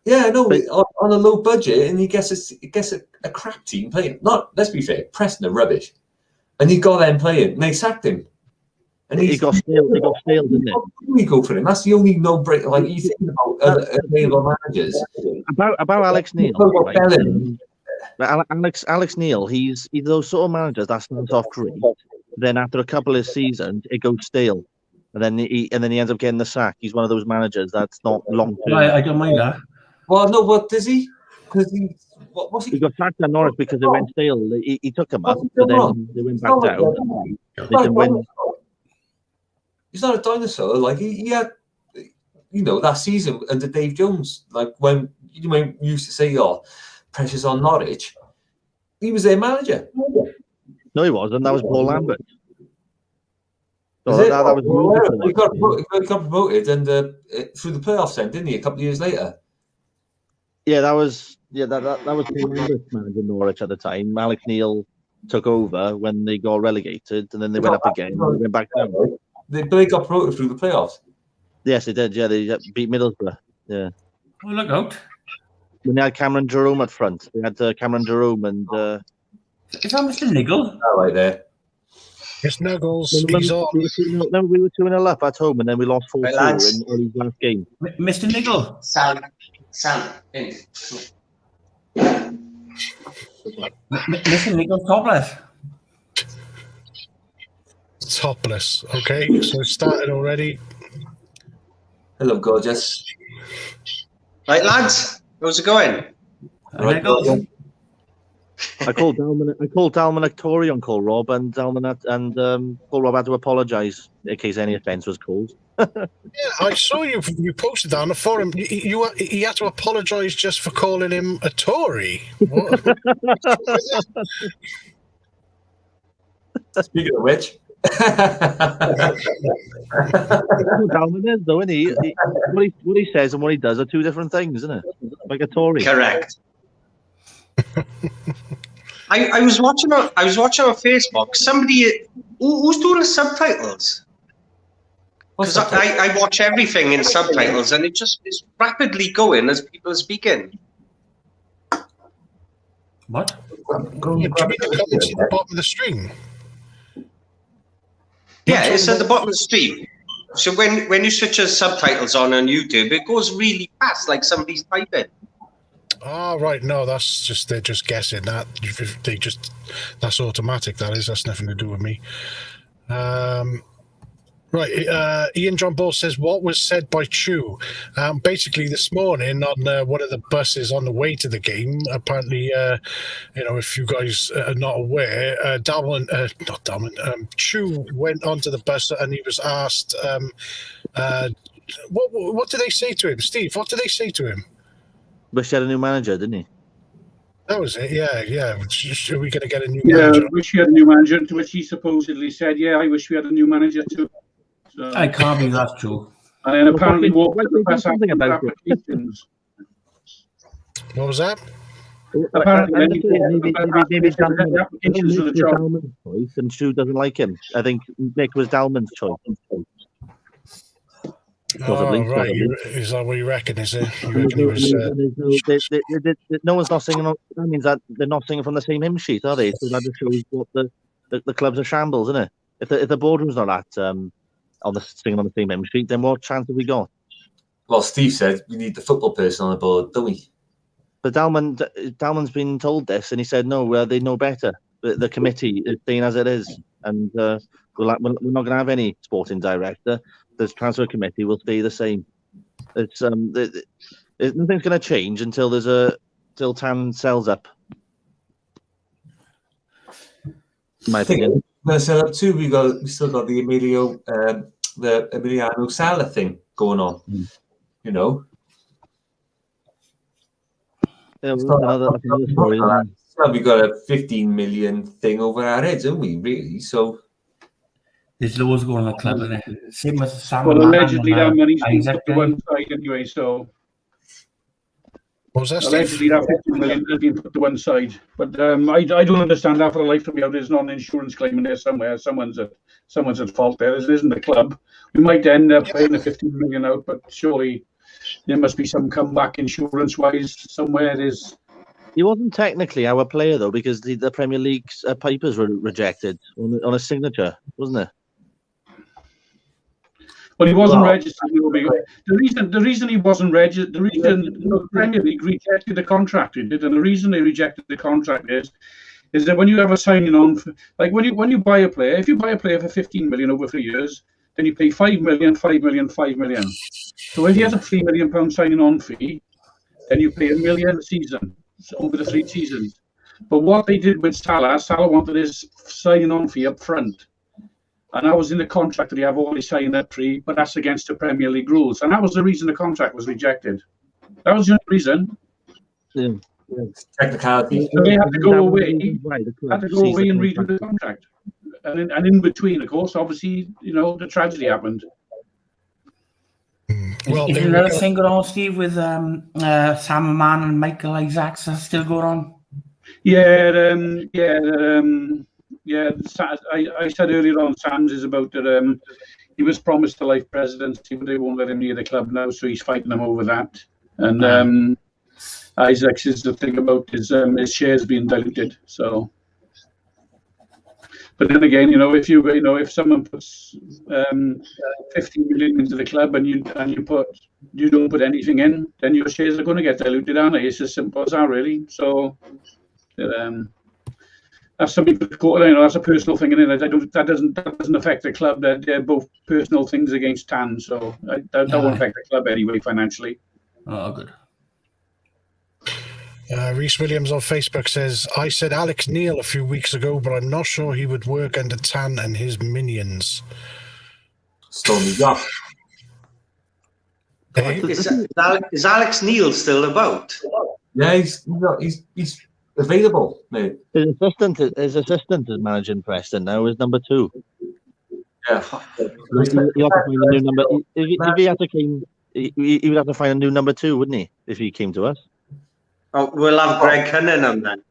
Yeah, no, on a low budget, and he gets a crap team playing. Let's be fair, Preston are rubbish, and he got them playing, and they sacked him. And He got stale, didn't it? We go for him. That's the only no-break. Like, you think about other available managers. About Alex Neil, What right? about Bellingham? Alex Neil, he's those sort of managers that starts off great, then after a couple of seasons it goes stale, and then he ends up getting the sack. He's one of those managers that's not long term. I don't mind that. Well, no, what does he? Because what's He he? got sacked at Norwich because it went stale. He took them up, What's he but done then wrong? they went It's back not like down. that. They can win. He's not a dinosaur. Like he had, that season under Dave Jones. Like when we used to say, "Oh, pressure's on Norwich." He was their manager. No, he wasn't. That was Paul Lambert. Was So it? that was He got promoted and through the playoffs then, didn't he? A couple of years later. Yeah, that was Paul Lambert managing Norwich at the time. Alex Neil took over when they got relegated, and then they went up again. And they went back down. They got promoted through the playoffs. Yes, they did. Yeah, they beat Middlesbrough. Yeah. Oh, look out. When they had Cameron Jerome up front, they had Cameron Jerome and. Is that Mr. Niggle? Oh, right there. It's Nuggles. He's on. We were 2-0 up at home, and then we lost 4-2 lads. in Ollie's last game. Mr. Niggle? Sam, in. Mr. Niggle topless. Topless. Okay, so it started already. Hello, gorgeous. Right, lads, how's it going? Right, Niggle. I called Dalman Tory on Call Rob, and Dalman and Call Rob had to apologise in case any offence was caused. Yeah, I saw you posted that on the forum. He had to apologise just for calling him a Tory. What? Speaking of which. Dalman is, though, isn't he? What he says and what he does are two different things, isn't it? Like a Tory. Correct. I was watching on Facebook. Somebody who's doing the subtitles. Because I watch everything in subtitles, and it's rapidly going as people are speaking. What? Do you mean the comments at the bottom of the stream? Yeah, it's at the bottom of the stream. So when you switch the subtitles on YouTube, it goes really fast, like somebody's typing. Oh, right. No, they're just guessing that. That's automatic. That's nothing to do with me. Right. Ian John Ball says, what was said by Chew? Basically, this morning on one of the buses on the way to the game, apparently, if you guys are not aware, Chew went onto the bus and he was asked, what did they say to him? Steve, what did they say to him? Wish he had a new manager, didn't he? That was it, yeah. Are we going to get a new Yeah, manager? wish we had a new manager, to which he supposedly said, yeah, I wish we had a new manager too. So, I can't believe that's true. and then apparently walked Why to the press something about it? applications. What was that? Apparently, Maybe the applications for the job. Dalman's choice, and Stu doesn't like him. I think Nick was Dalman's choice. Possibly. Right. Is that what you reckon? Is it? You reckon he was? No one's not singing. That means that they're not singing from the same hymn sheet, are they? So that just shows what the clubs are shambles, isn't it? If the boardroom's not at singing on the same hymn sheet, then what chance have we got? Well, Steve said we need the football person on the board, don't we? But Dalman's been told this, and he said no. They know better. The committee is staying as it is, and we're not going to have any sporting director. The transfer committee will stay the same. It's nothing's going to change until Tan sells up. In my opinion. Going to sell up too. We still got the Emiliano Sala thing going on. You know. Yeah, another story. So we got a 15 million thing over our heads, haven't we? Really? So. There's loads going on the club, isn't it? Same with Sam. Well, allegedly that money's been Isaac put to one side anyway, so What was that, allegedly Steve? that 15 million has been put to one side. But I don't understand that for the life of me. There's not an insurance claim in there somewhere. Someone's at fault there. It isn't the club. We might end up paying the 15 million out, but surely there must be some comeback insurance-wise somewhere. He wasn't technically our player though, because the Premier League's papers were rejected on a signature, wasn't it? Well, he wasn't registered. The reason he wasn't registered, the Premier League rejected the contract. It did, and the reason they rejected the contract is that when you have a signing on, like when you buy a player, if you buy a player for 15 million over 3 years, then you pay 5 million, 5 million, 5 million. So if he has a £3 million signing on fee, then you pay £1 million a season over the 3 seasons. But what they did with Salah wanted his signing on fee up front. And that was in the contract that he have already signed up free, but that's against the Premier League rules. And that was the reason the contract was rejected. That was the only reason. Yeah. Technicality. So they had to go away. And redo the contract. And in between, of course, obviously, the tragedy happened. Well, is another thing going on, Steve, with Sam Mann and Michael Isaacs still going on? I said earlier on, Sam's is about that he was promised a life presidency, but they won't let him near the club now, so he's fighting them over that. And Isaacs is the thing about his shares being diluted. So, but then again, if someone puts 50 million into the club and you don't put anything in, then your shares are going to get diluted, aren't they? It's as simple as that, really. So. That's something that's a personal thing, and that doesn't affect the club. They're both personal things against Tan, so that won't affect the club anyway financially. Oh, good. Reese Williams on Facebook says, I said Alex Neil a few weeks ago, but I'm not sure he would work under Tan and his minions. Stormy Duff. Hey? Is Alex Neil still about? Yeah, he's available, mate. His assistant is managing Preston now. Is number 2. Yeah. He had to find a new number. If he had to he would have to find a new number 2, wouldn't he? If he came to us. Oh, we'll have Greg Cunningham then.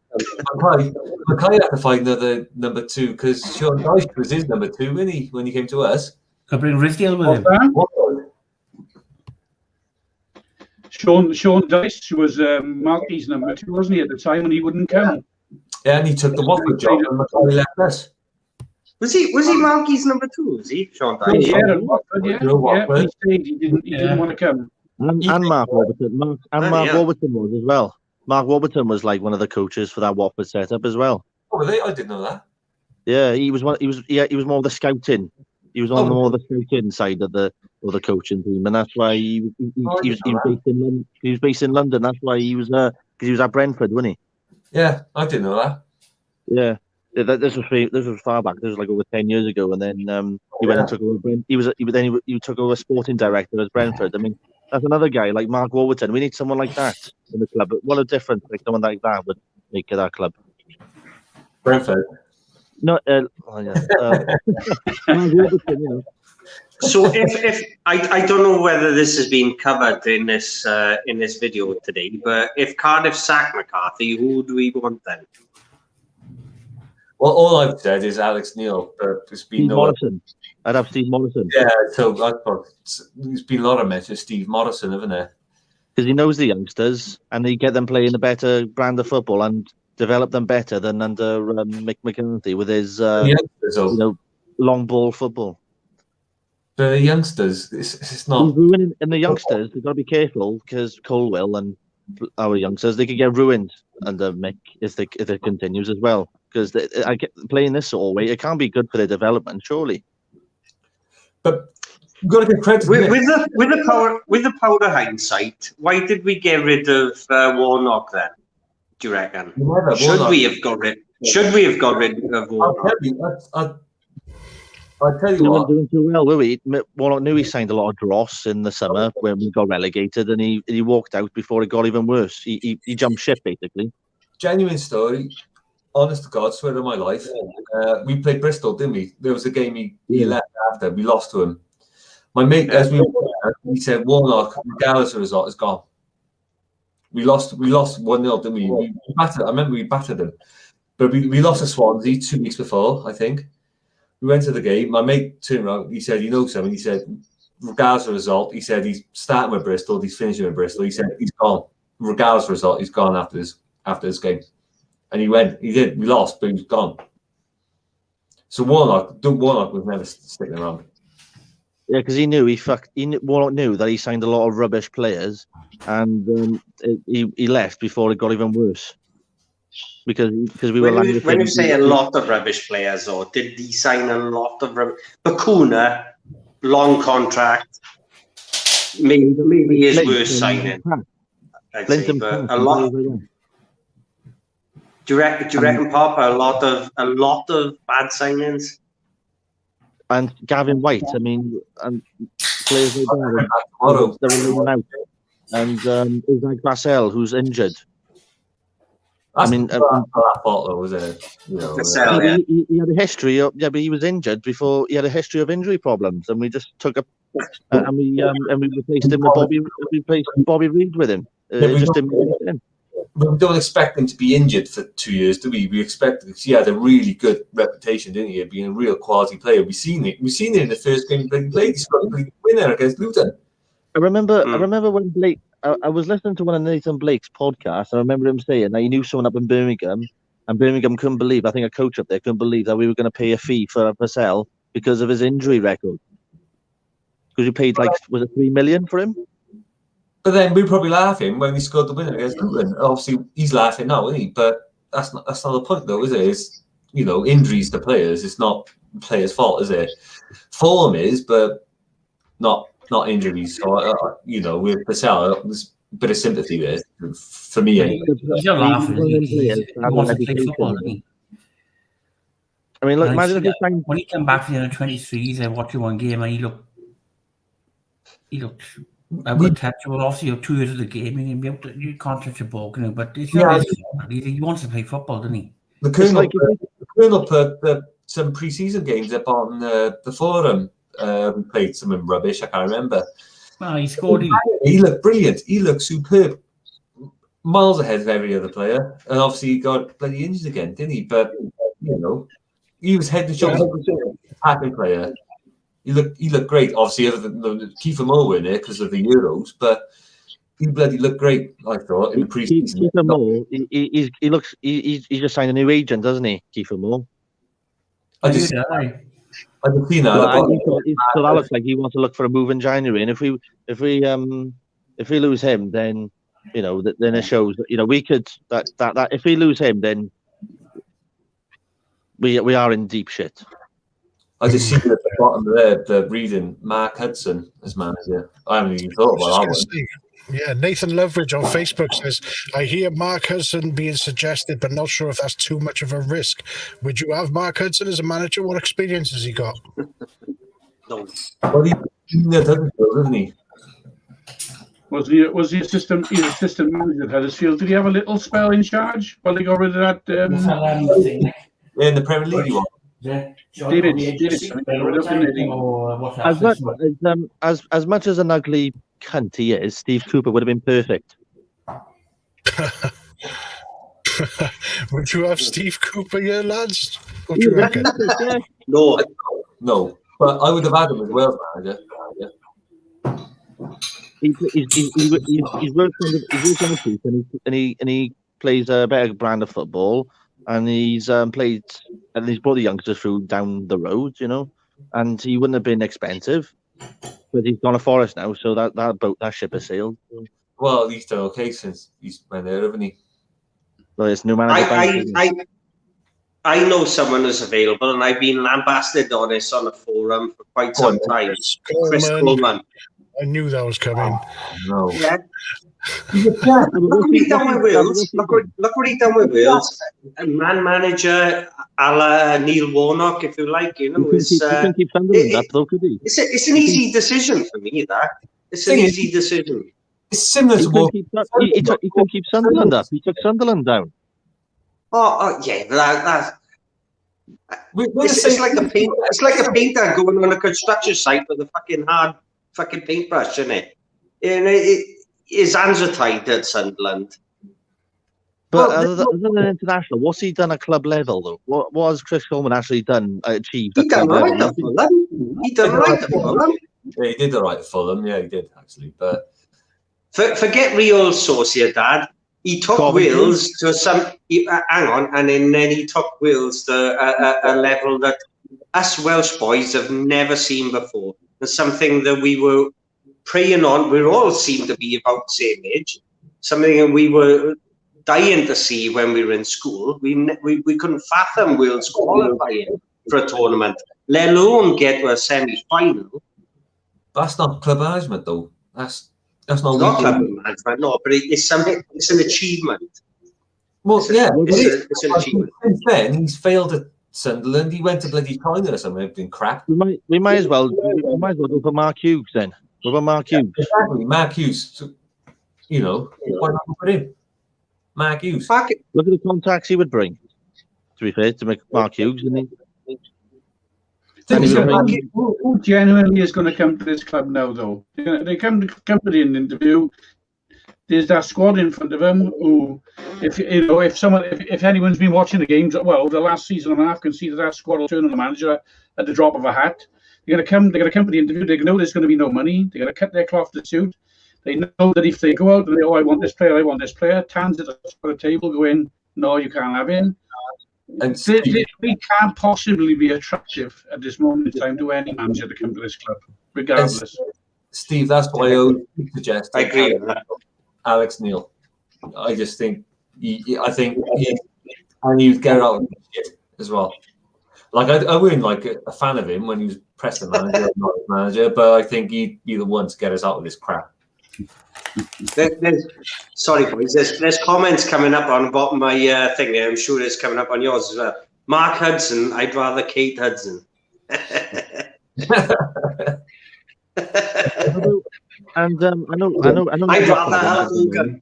Mackay had to find another number 2 because Sean Dyche was his number 2, wasn't he, when he came to us? Could bring Risdale with him. Sean Dyche was Malky's number 2, wasn't he, at the time, and he wouldn't come. Yeah, and he took the Watford job, and Mackay left us. Was he Malky's number 2? Was he Sean Dyche? Yeah, at Watford, yeah. He stayed. He didn't want to come. And Mark Warburton. Mark Warburton was as well. Mark Warburton was like one of the coaches for that Watford setup as well. Oh, really? I didn't know that. Yeah, he was more of the scouting. He was on more of the scouting side of the coaching team, and that's why he was based in London. That's why he was because he was at Brentford, wasn't he? Yeah, I didn't know that. Yeah, this was far back. This was like over 10 years ago, and then he went and took over. He took over sporting director at Brentford. I mean, that's another guy like Mark Warburton. We need someone like that in the club. What a difference like someone like that would make at our club. Brentford. No, Mark Warburton, So if I don't know whether this has been covered in this video today, but if Cardiff sack McCarthy, who do we want then? Well, all I've said is Alex Neil, but there's been Morrison. I'd have Steve Morrison. Yeah, so there's been a lot of mention of Steve Morrison, haven't there? Because he knows the youngsters, and he get them playing a better brand of football and develop them better than under Mick McCarthy with his long ball football. The youngsters, it's not. He's ruining, and the youngsters, they've got to be careful because Colwell and our youngsters, they could get ruined under Mick if it continues as well. Because playing this sort of way, it can't be good for their development, surely. But you've got to give credit with the power of hindsight. Why did we get rid of Warnock then? Do you reckon? Should we have got rid of Warnock? I'll tell you what. We weren't doing too well, were we? Warnock knew he signed a lot of dross in the summer when we got relegated, and he walked out before it got even worse. He jumped ship, basically. Genuine story. Honest to God, swear on my life. We played Bristol, didn't we? There was a game he left after. We lost to him. My mate, as we were there, he said, Warnock, regardless of the result, is gone. We lost 1-0, didn't we? I remember we battered them. But we lost to Swansea 2 weeks before, I think. We went to the game. My mate turned around. He said, "You know something?" He said, "Regardless of the result," he said, "He's starting with Bristol. He's finishing with Bristol." He said, "He's gone. Regardless of the result, he's gone after this game." And he went. He did. We lost, but he was gone. So Warnock was never sticking around. Yeah, because he knew Warnock knew that he signed a lot of rubbish players, and he left before it got even worse. Because we were when you say a lot of rubbish players, or did he sign a lot of rubbish? Bakuna, long contract, maybe his worst signing. I'd say, but a lot. Do you reckon, Pop, a lot of bad signings? And Gavin White, I mean, and players like that, they're leaning out. And Isaac Vassell, who's injured. That's that fault, though, was it? You know, he had a history of, but he was injured before. He had a history of injury problems, and we just took and we replaced him with Bobby. We replaced Bobby Reid with him. Just didn't make sense. We don't expect him to be injured for 2 years, do we? We expect, because he had a really good reputation, didn't he, of being a real quality player. We've seen it in the first game he played. He scored a winner against Luton. I remember when Blake. I was listening to one of Nathan Blake's podcasts. I remember him saying that he knew someone up in Birmingham, and Birmingham couldn't believe. I think a coach up there couldn't believe that we were going to pay a fee for Vassell because of his injury record. Because we paid was it $3 million for him? But then we were probably laughing when he scored the winner against Luton. Obviously, he's laughing now, isn't he? But that's not the point, though, is it? It's, injuries to players. It's not the players' fault, is it? Form is, but not injuries. So, with Vassell, there's a bit of sympathy there for me. Anyway. You're laughing. He wants to play football, doesn't he? I mean, look, imagine if he signed... When he came back to the under-23s, I watched one game and he looked untouchable. Obviously, 2 years of the game, you can't touch a ball, but it's not his fault. He wants to play football, doesn't he? The Colonel put some pre-season games up on the forum. We played some rubbish, I can't remember. Well, he scored. He looked brilliant. He looked superb. Miles ahead of every other player. And obviously he got bloody injured again, didn't he? But, he was head and shoulders attacking player. He looked great. Obviously, other than Kiefer Moore were in there because of the Euros, but he bloody looked great, I thought, in the pre-season. Kiefer Moore, he's just signed a new agent, doesn't he, Kiefer Moore? I just seen that. So that looks like he wants to look for a move in January, and if we lose him, then then it shows that we could that if we lose him, then we are in deep shit. I just see at the bottom there the reading Mark Hudson as manager. I haven't even thought about that one. Yeah, Nathan Loveridge on Facebook says, I hear Mark Hudson being suggested, but not sure if that's too much of a risk. Would you have Mark Hudson as a manager? What experience has he got? No. Well, doesn't he? Was he assistant manager at Huddersfield? Did he have a little spell in charge while they got rid of that? In the Premier League, he was. As much as an ugly cunt he is, Steve Cooper would have been perfect. Would you have Steve Cooper here, lads? What do you reckon? No, but I would have had him as Wales manager. He's worked on the piece, and he plays a better brand of football, and he's played, and he's brought the youngsters through down the road, and he wouldn't have been expensive, but he's gone to Forest now, so that ship has sailed. Well, he's done okay since he's been there, haven't he? Well, it's new manager. I know someone who's available, and I've been lambasted on this on the forum for quite some time. Chris Coleman. I knew that was coming. No. Yeah. Look what he done with Wales. Look what he done with Wales. A man manager, a la Neil Warnock, if you like. It's an easy decision for me. It's an easy decision. It's similar to what he can keep Sunderland up. He took Sunderland down. Oh yeah, it's like a paint. It's like a painter going on a construction site with a fucking hard fucking paintbrush, isn't it? And his hands are tied at Sunderland. But other than international, what's he done at club level though? What has Chris Coleman actually achieved? He done right at Fulham. He done right at Fulham. Yeah, he did the right at Fulham. Yeah, he did actually. But forget Real Sociedad. He took Wales to and then he took Wales to a level that us Welsh boys have never seen before. and something that we were preying on. We all seem to be about the same age. Something that we were dying to see when we were in school. We couldn't fathom Wales qualifying for a tournament, let alone get to a semi-final. That's not club management, though. That's not Not club management, no, but it's something. It's an achievement. Well, It's an achievement. Since then, he's failed at Sunderland. He went to bloody China or something. It's been crap. We might as well go for Mark Hughes then. What about Mark Hughes? Exactly, Mark Hughes. You know, why not put him? Mark Hughes. Look at the contacts he would bring. To be fair, to make Mark Hughes, isn't he? Who genuinely is going to come to this club now, though? They come to the interview. There's that squad in front of them who, if anyone's been watching the games, well, over the last season and a half, can see that squad will turn on the manager at the drop of a hat. They're going to come to the interview. They know there's going to be no money. They're going to cut their cloth to suit. They know that if they go out and I want this player, Tan's at the table going, no, you can't have him. And we can't possibly be attractive at this moment in time to any manager to come to this club, regardless. Steve, that's why I would suggest. I agree with that. Alex Neil. I just think and he'd get out of shit as well. Like I wasn't like a fan of him when he was Preston manager, not manager, but I think he'd be the one to get us out of this crap. Sorry, boys. There's comments coming up on the bottom of my thing there. I'm sure it's coming up on yours as well. Mark Hudson. I'd rather Kate Hudson. And I know. I'd rather have Hogan.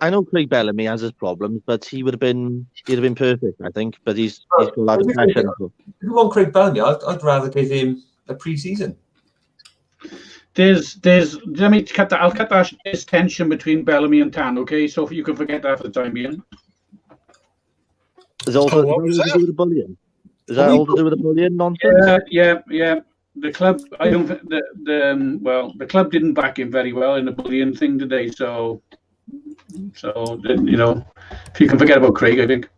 I know Craig Bellamy has his problems, but he'd have been perfect, I think. But he's got a lot of passion. If you want Craig Bellamy, I'd rather give him a pre-season. Let me cut that. I'll cut that tension between Bellamy and Tan. Okay, so you can forget that for the time being. Is also to do with the bullying? Is that all to do with the bullying nonsense? Yeah. The club, I don't think the club didn't back him very well in the bullying thing today. So if you can forget about Craig, I think.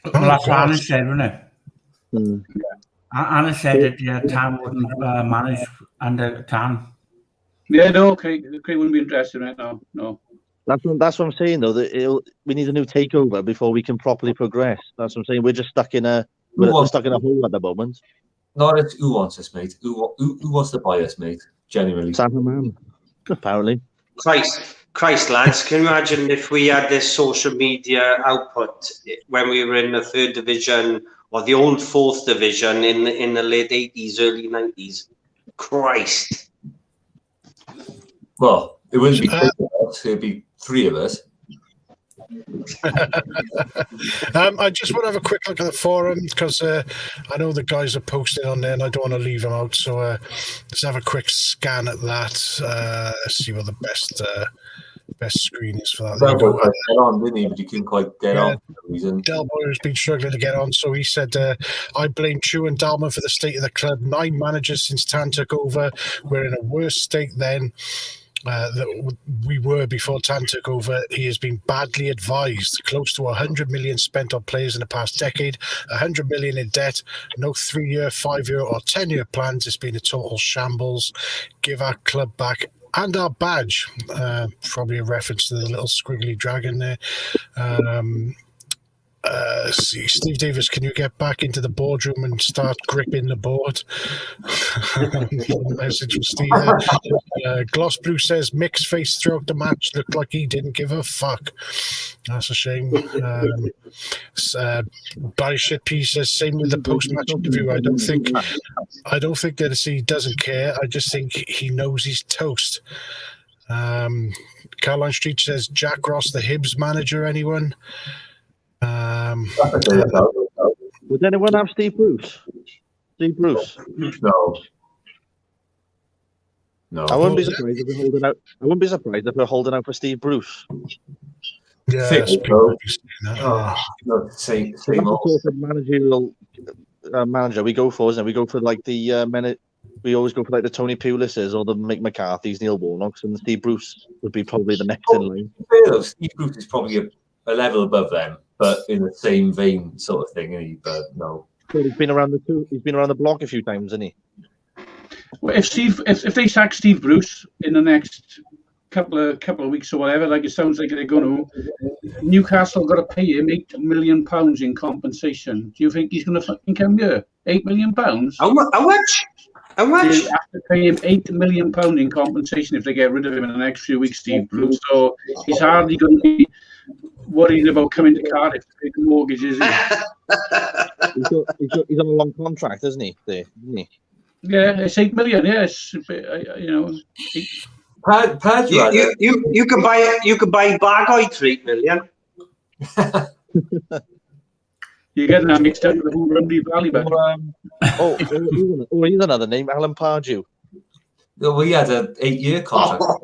Well, that's what Anna said, wasn't it? Anna said that Tan wouldn't manage under Tan. Yeah, no, Craig wouldn't be interested in it. No. That's what I'm saying, though. That we need a new takeover before we can properly progress. That's what I'm saying. We're just stuck in a hole at the moment. Not it's who wants us, mate. Who wants to buy us, mate? Genuinely. Man, apparently. Christ, lads, can you imagine if we had this social media output when we were in the 3rd division or the old 4th division in the late 80s, early 90s? Christ. Well, it wouldn't be 2 of us, it'd be 3 of us. I just want to have a quick look at the forum because I know the guys are posting on there and I don't want to leave them out. So let's have a quick scan at that. Let's see what the best screen is for that. Delboy get on, didn't he? But he couldn't quite get on for some reason. Delboy has been struggling to get on, so he said, I blame Chew and Dalman for the state of the club. 9 managers since Tan took over. We're in a worse state then that we were before Tan took over. He has been badly advised. Close to 100 million spent on players in the past decade, 100 million in debt, no 3-year, 5-year or 10-year plans. It's been a total shambles. Give our club back and our badge. Probably a reference to the little squiggly dragon there. See, Steve Davis, can you get back into the boardroom and start gripping the board? Message from Steve. Gloss Blue says mixed face throughout the match, looked like he didn't give a fuck. That's a shame. Barry Shitp says same with the post-match interview. I don't think that he doesn't care. I just think he knows he's toast. Caroline Street says Jack Ross, the Hibs manager. Anyone? Would anyone have Steve Bruce? Steve Bruce? No. I wouldn't be surprised if we're holding out. I wouldn't be surprised if we're holding out for Steve Bruce. Yeah, same managerial manager we go for, isn't it? We go for like the we always go for like the Tony Pulis's or the Mick McCarthy's, Neil Warnocks, and Steve Bruce would be probably the next in line. Steve Bruce is probably a level above them, but in the same vein sort of thing, isn't he? But no. He's been around the block a few times, hasn't he? Well, if they sack Steve Bruce in the next couple of weeks or whatever, like it sounds like they're going to, Newcastle got to pay him £8 million in compensation. Do you think he's going to fucking come here? £8 million? How much? How much? They have to pay him £8 million in compensation if they get rid of him in the next few weeks, Steve Bruce. So he's hardly going to be worried about coming to Cardiff to pay the mortgage, is he? He's on a long contract, isn't he? Isn't he? Yeah, it's $8 million. Yes, You could buy Bargoid for $8 million. You're getting that mixed up with the whole Rumley Valley back. Here's another name, Alan Pardew. Well, he had an 8-year contract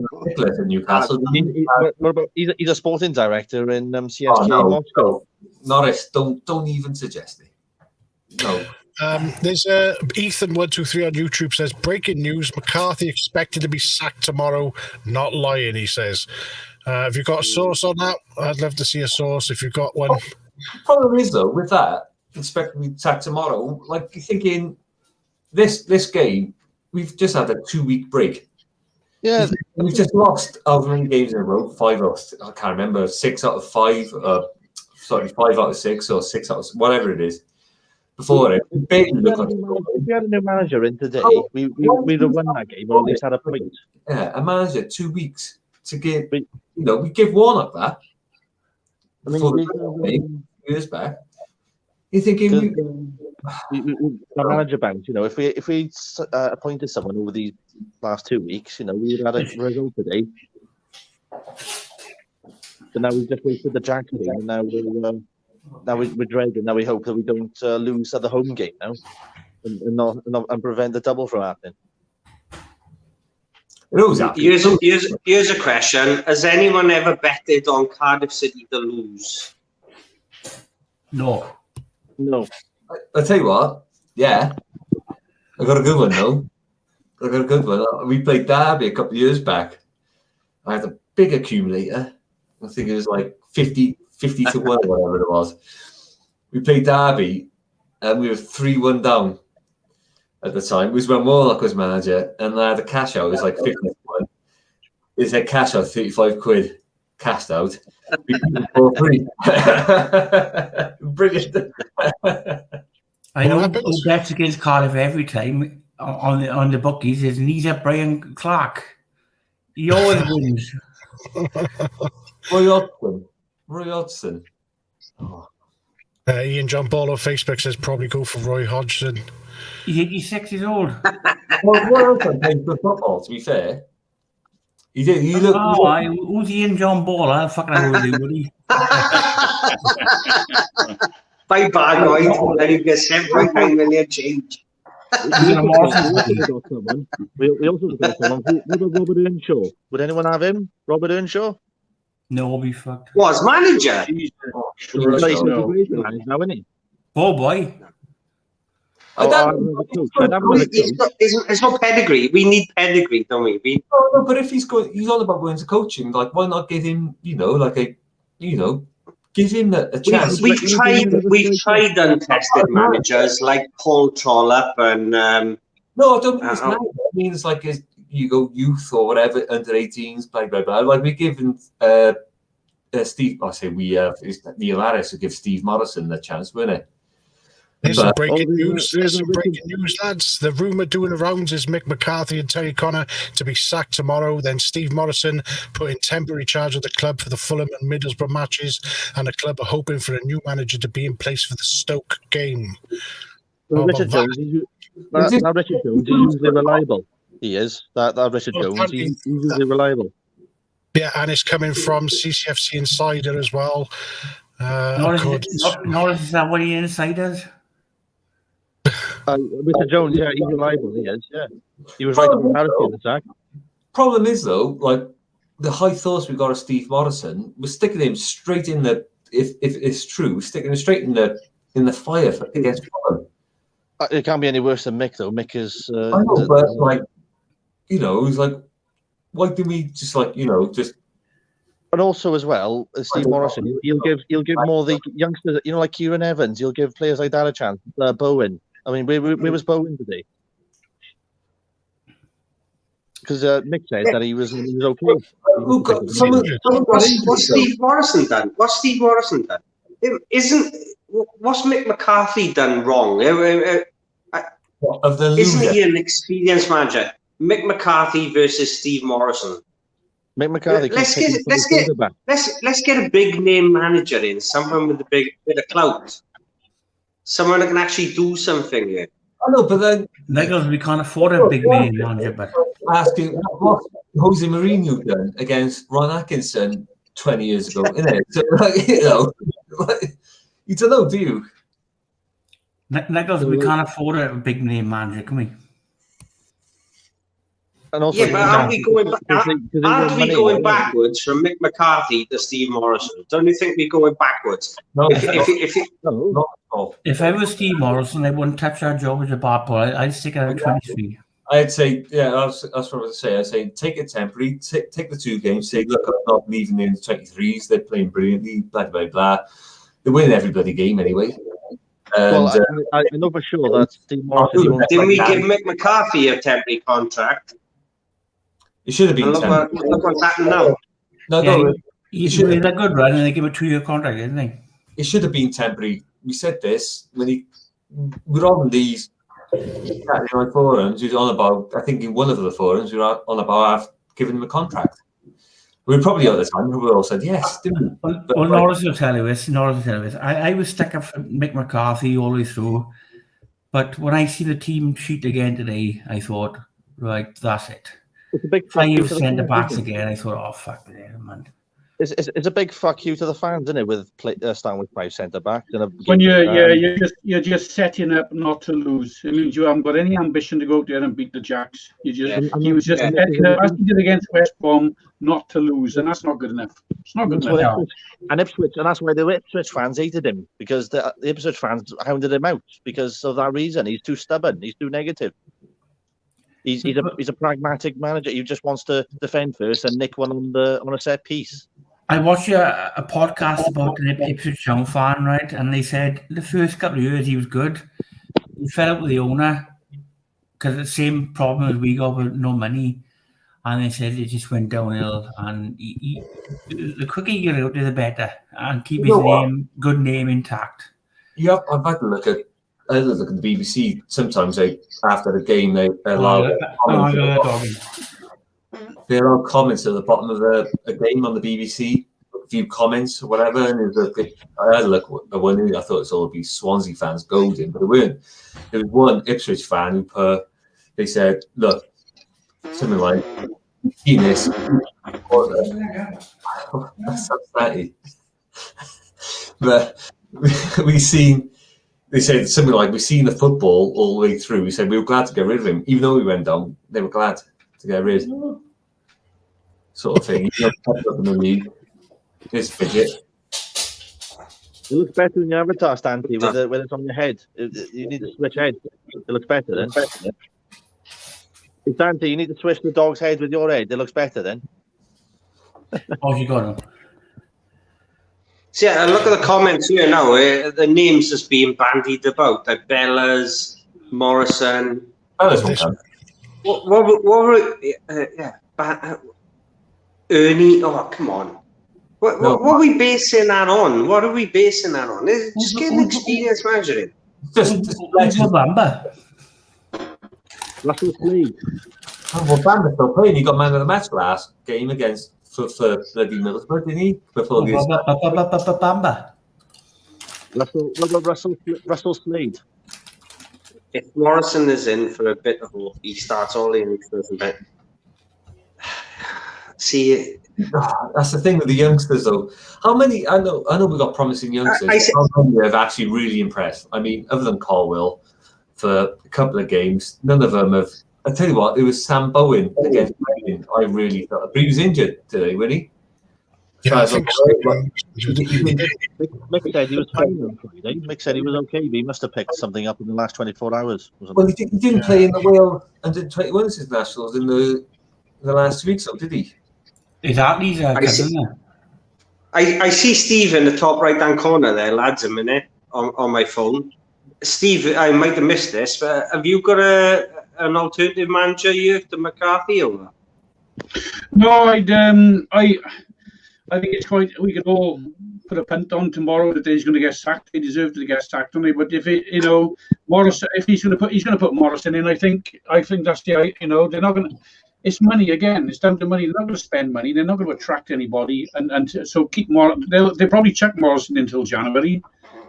in Newcastle. He's a sporting director in CSK Moscow. Norris, don't even suggest it. No. There's Ethan123 on YouTube says, breaking news, McCarthy expected to be sacked tomorrow. Not lying, he says. Have you got a source on that? I'd love to see a source if you've got one. Problem is, though, with that, expecting to be sacked tomorrow, like you're thinking, this game, we've just had a 2-week break. Yeah. We've just lost how many games in a row? 5 or I can't remember, 6 out of 5, 5 out of 6 or 6 out of whatever it is. Before it, if we had a new manager in today, we'd have won that game or at least had a point. Yeah, a manager 2 weeks to give, we give Warnock that. I mean, years back. You're thinking the manager bounce, if we appointed someone over these last 2 weeks, we would have had a result today. But now we've just wasted the Jack game, and now we're dreading. Now we hope that we don't lose at the home game now, and prevent the double from happening. Here's a question: has anyone ever betted on Cardiff City to lose? No. I'll tell you what. Yeah, I got a good one though. I got a good one. We played Derby a couple of years back. I had a big accumulator. I think it was like 50 to 1 or whatever it was. We played Derby and we were 3-1 down at the time. It was when Warnock was manager, and I had a cash out. It was like 50 to 1. It said cash out, 35 quid, cashed out. We beat them 4-3. Brilliant. I know who bets against Cardiff every time on the bookies is Nita Brian Clark. He always wins. Roy Hodgson. Oh. Ian John Ball on Facebook says probably go for Roy Hodgson. He's 86 years old. Well, Roy Hodgson played good football, to be fair. He did. Who's Ian John Ball? I'll fucking know with you, buddy. Buy Bargoid, and you get 7.9 million change. We also got someone. What about Robert Earnshaw? Would anyone have him? Robert Earnshaw? No, we'll be fucked. Was manager? Now, isn't he? Oh boy. There's no pedigree. We need pedigree, don't we? No, but if he's on about going to coaching, like why not give him, give him a chance. We've tried untested managers like Paul Trollope and. No, I don't mean this manager. I mean it's like you go youth or whatever, under 18s, blah blah blah. Like we given Steve. I say we. It's Neil Harris who gives Steve Morrison the chance, weren't it? There's some breaking news. There's some breaking news, lads. The rumour doing around is Mick McCarthy and Terry Connor to be sacked tomorrow. Then Steve Morrison put in temporary charge of the club for the Fulham and Middlesbrough matches, and the club are hoping for a new manager to be in place for the Stoke game. Richard Jones, Richard Jones is usually reliable. He is. That Richard Jones, he's usually reliable. Yeah, and it's coming from CCFC Insider as well. Norris, is that what he insiders? Richard Jones, yeah, he's reliable. He is, yeah. He was right on the penalty in the sack. Problem is, though, like the high thoughts we got of Steve Morrison, we're sticking him straight in the. If it's true, we're sticking him straight in the fire against Fulham. It can't be any worse than Mick, though. Mick is. I know, but he's like, why do we just just And also as well, Steve Morrison, he'll give more the youngsters, like Kieran Evans. He'll give players like that a chance. Bowen. I mean, where was Bowen today? Because Mick said that he was okay. What's Steve Morrison done? What's Mick McCarthy done wrong? Isn't he an experienced manager? Mick McCarthy versus Steve Morrison. Mick McCarthy. Let's get a big name manager in, someone with a bit of clout, someone that can actually do something here. I know, but then Nichols, we can't afford a big name manager. But asking what Jose Mourinho done against Ron Atkinson 20 years ago, isn't it? So, you don't know, do you? Nichols, we can't afford a big name manager, can we? And also, but aren't we going backwards from Mick McCarthy to Steve Morrison? Don't you think we're going backwards? No, if I was Steve Morrison, I wouldn't touch our job as a bad boy. I'd stick it at 23. I'd say, that's what I would say. I'd say take it temporary, take the 2 games, say, look, I'm not leaving in the 23s, they're playing brilliantly, blah, blah, blah. They're winning every bloody game anyway. And, I know for sure that Steve Morrison... Didn't we give Mick McCarthy a temporary contract? It should have been temporary. Look what's happened now. He's really a good run, and they give a 2-year contract, didn't they? It should have been temporary. We said this when we're on these Saturday night forums. He was on about, I think in one of the forums, we were on about giving him a contract. We were probably at the time, we all said yes, didn't we? Well, Norris will tell you this. I was stuck up for Mick McCarthy all the way through. But when I see the team sheet again today, I thought, right, that's it. It's a big 5 centre-backs again. I thought, oh, fuck it, man. It's a big fuck you to the fans, isn't it? With starting with 5 centre-backs. When you're just setting up not to lose. It means you haven't got any ambition to go out there and beat the Jacks. He was just setting up, as he did against West Brom, not to lose, and that's not good enough. It's not good enough. And Ipswich, and that's why the Ipswich fans hated him, because the Ipswich fans hounded him out because of that reason. He's too stubborn. He's too negative. He's a pragmatic manager. He just wants to defend first and nick one on a set piece. I watched a podcast about an Ipswich Town fan, right? And they said the first couple of years he was good. He fell out with the owner because the same problem as we got with no money. And they said it just went downhill. And the quicker you get out there, the better, and keep his good name intact. Yeah, I've had to look at the BBC sometimes. After the game, they allow comments at the bottom of a game on the BBC, a few comments or whatever. And I had a look at one. I thought it was all be Swansea fans golden, but they weren't. There was one Ipswich fan who they said, "Look, something like penis." That's upsetting. But we've seen. They said something like, "We've seen the football all the way through." We said we were glad to get rid of him, even though we went down. They were glad to get rid, sort of thing. This fidget. It looks better in your avatar, Stanley, when it's on your head. You need to switch head. It looks better then. Stanley, you need to switch the dog's head with your head. It looks better then. Oh, you got him. See, look at the comments here now. The names just being bandied about. Like Bellas, Morrison. What were Ernie? Oh, come on. What are we basing that on? What are we basing that on? Just get an experienced manager in. Just Bamba. Russell Slade. Well, Bamba's still playing. He got man of the match last game against for bloody Middlesbrough, didn't he? Before this. Bamba. Russell Slade. If Morrison is in for a bit of hope, he starts all in first bit. See, that's the thing with the youngsters, though. How many? I know we got promising youngsters. How many have actually really impressed? I mean, other than Colwell, for a couple of games, none of them have. I tell you what, it was Sam Bowen against Reading. I really thought, but he was injured today, wasn't he? Yeah, I think so. Mick said he was fine on Friday. Mick said he was okay, but he must have picked something up in the last 24 hours. Well, he didn't play in the Wales under 21s internationals in the last 2 weeks, did he? Exactly, I see Steve in the top right-hand corner there, lads, a minute, on my phone. Steve, I might have missed this, but have you got an alternative manager here to McCarthy or what? No, I think it's quite. We could all put a punt on tomorrow that he's going to get sacked. He deserves to get sacked, don't he? But if it, Morris, if he's going to put Morrison in, I think that's the. They're not going to. It's money again. It's down to money. They're not going to spend money. They're not going to attract anybody, and so keep Morrison. They'll probably chuck Morrison until January,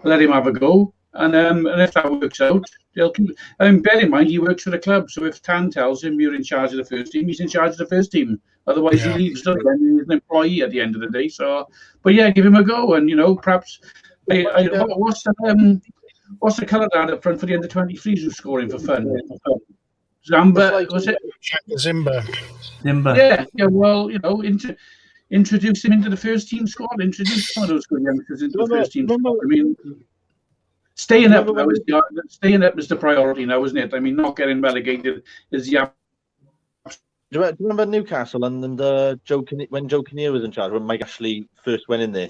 let him have a go, and if that works out, they'll keep. Bear in mind he works for the club, so if Tan tells him you're in charge of the first team, he's in charge of the first team. Otherwise, he leaves. He's an employee at the end of the day. So, but yeah, give him a go, and perhaps. What's the colour lad up front for the under-23s who's scoring for fun? Zamba, was it? Zimba. Yeah. Well, introduce him into the first team squad. Introduce some of those good youngsters into the first team squad. I mean, staying up is the priority now, isn't it? I mean, not getting relegated is the. Do you remember Newcastle and when Joe Kinnear was in charge, when Mike Ashley first went in there?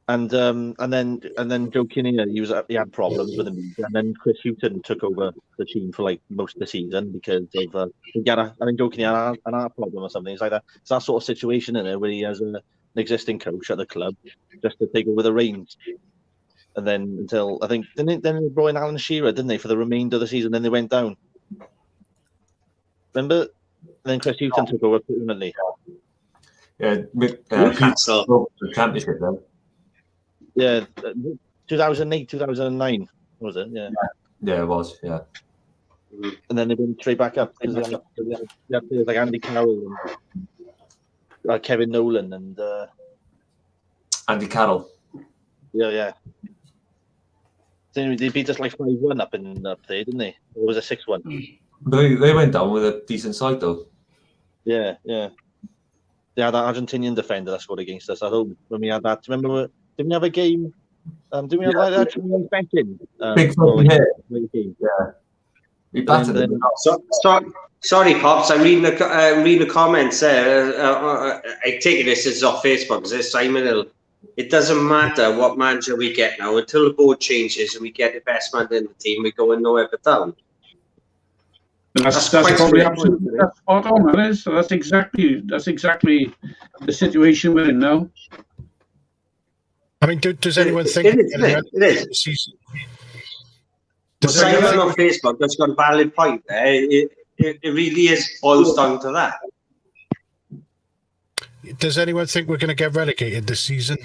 And then Joe Kinnear, he had problems with him, and then Chris Hughton took over the team for like most of the season because of I think Joe Kinnear had an art problem or something. It's like that. It's that sort of situation in there where he has an existing coach at the club just to take over the reins. And then until I think then they brought in Alan Shearer, didn't they, for the remainder of the season? Then they went down. Remember? And then Chris Hughton took over permanently. Yeah, Newcastle the championship then. Yeah, 2008, 2009 was it? Yeah, it was. Yeah, and then they went straight back up because they had players like Andy Carroll and Kevin Nolan and Andy Carroll. Yeah. They beat us like 5-1 up there, didn't they? Or was it 6-1? They went down with a decent side though. Yeah. They had that Argentinian defender that scored against us at home when we had that. Remember? Didn't we have a game? Didn't we have that betting? Big game. Yeah. We battered them. Sorry, Pops. I'm reading the comments there. I take this is off Facebook. It says Simon Hill. It doesn't matter what manager we get now until the board changes and we get the best man in the team. We're going nowhere but down. That's probably absolutely spot on. That is. So that's exactly the situation we're in now. I mean, does anyone think it is? Simon on Facebook that's got a valid point there. It really is boils down to that. Does anyone think we're going to get relegated this season?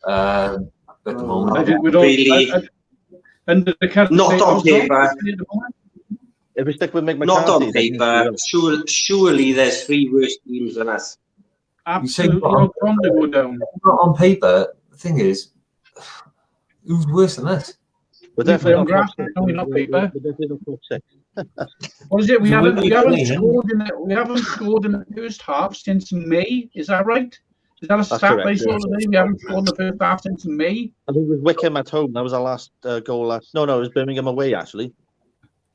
At the moment, I think we'd all really. Not on paper. If we stick with Mick McCarthy, not on paper. Surely there's 3 worse teams than us. Absolutely, not on paper. The thing is, who's worse than us? We're definitely not paper. What is it? We haven't scored in the first half since May. Is that right? Is that a stat I saw today? We haven't scored in the first half since May. I think it was Wickham at home. That was our last goal. No, it was Birmingham away actually.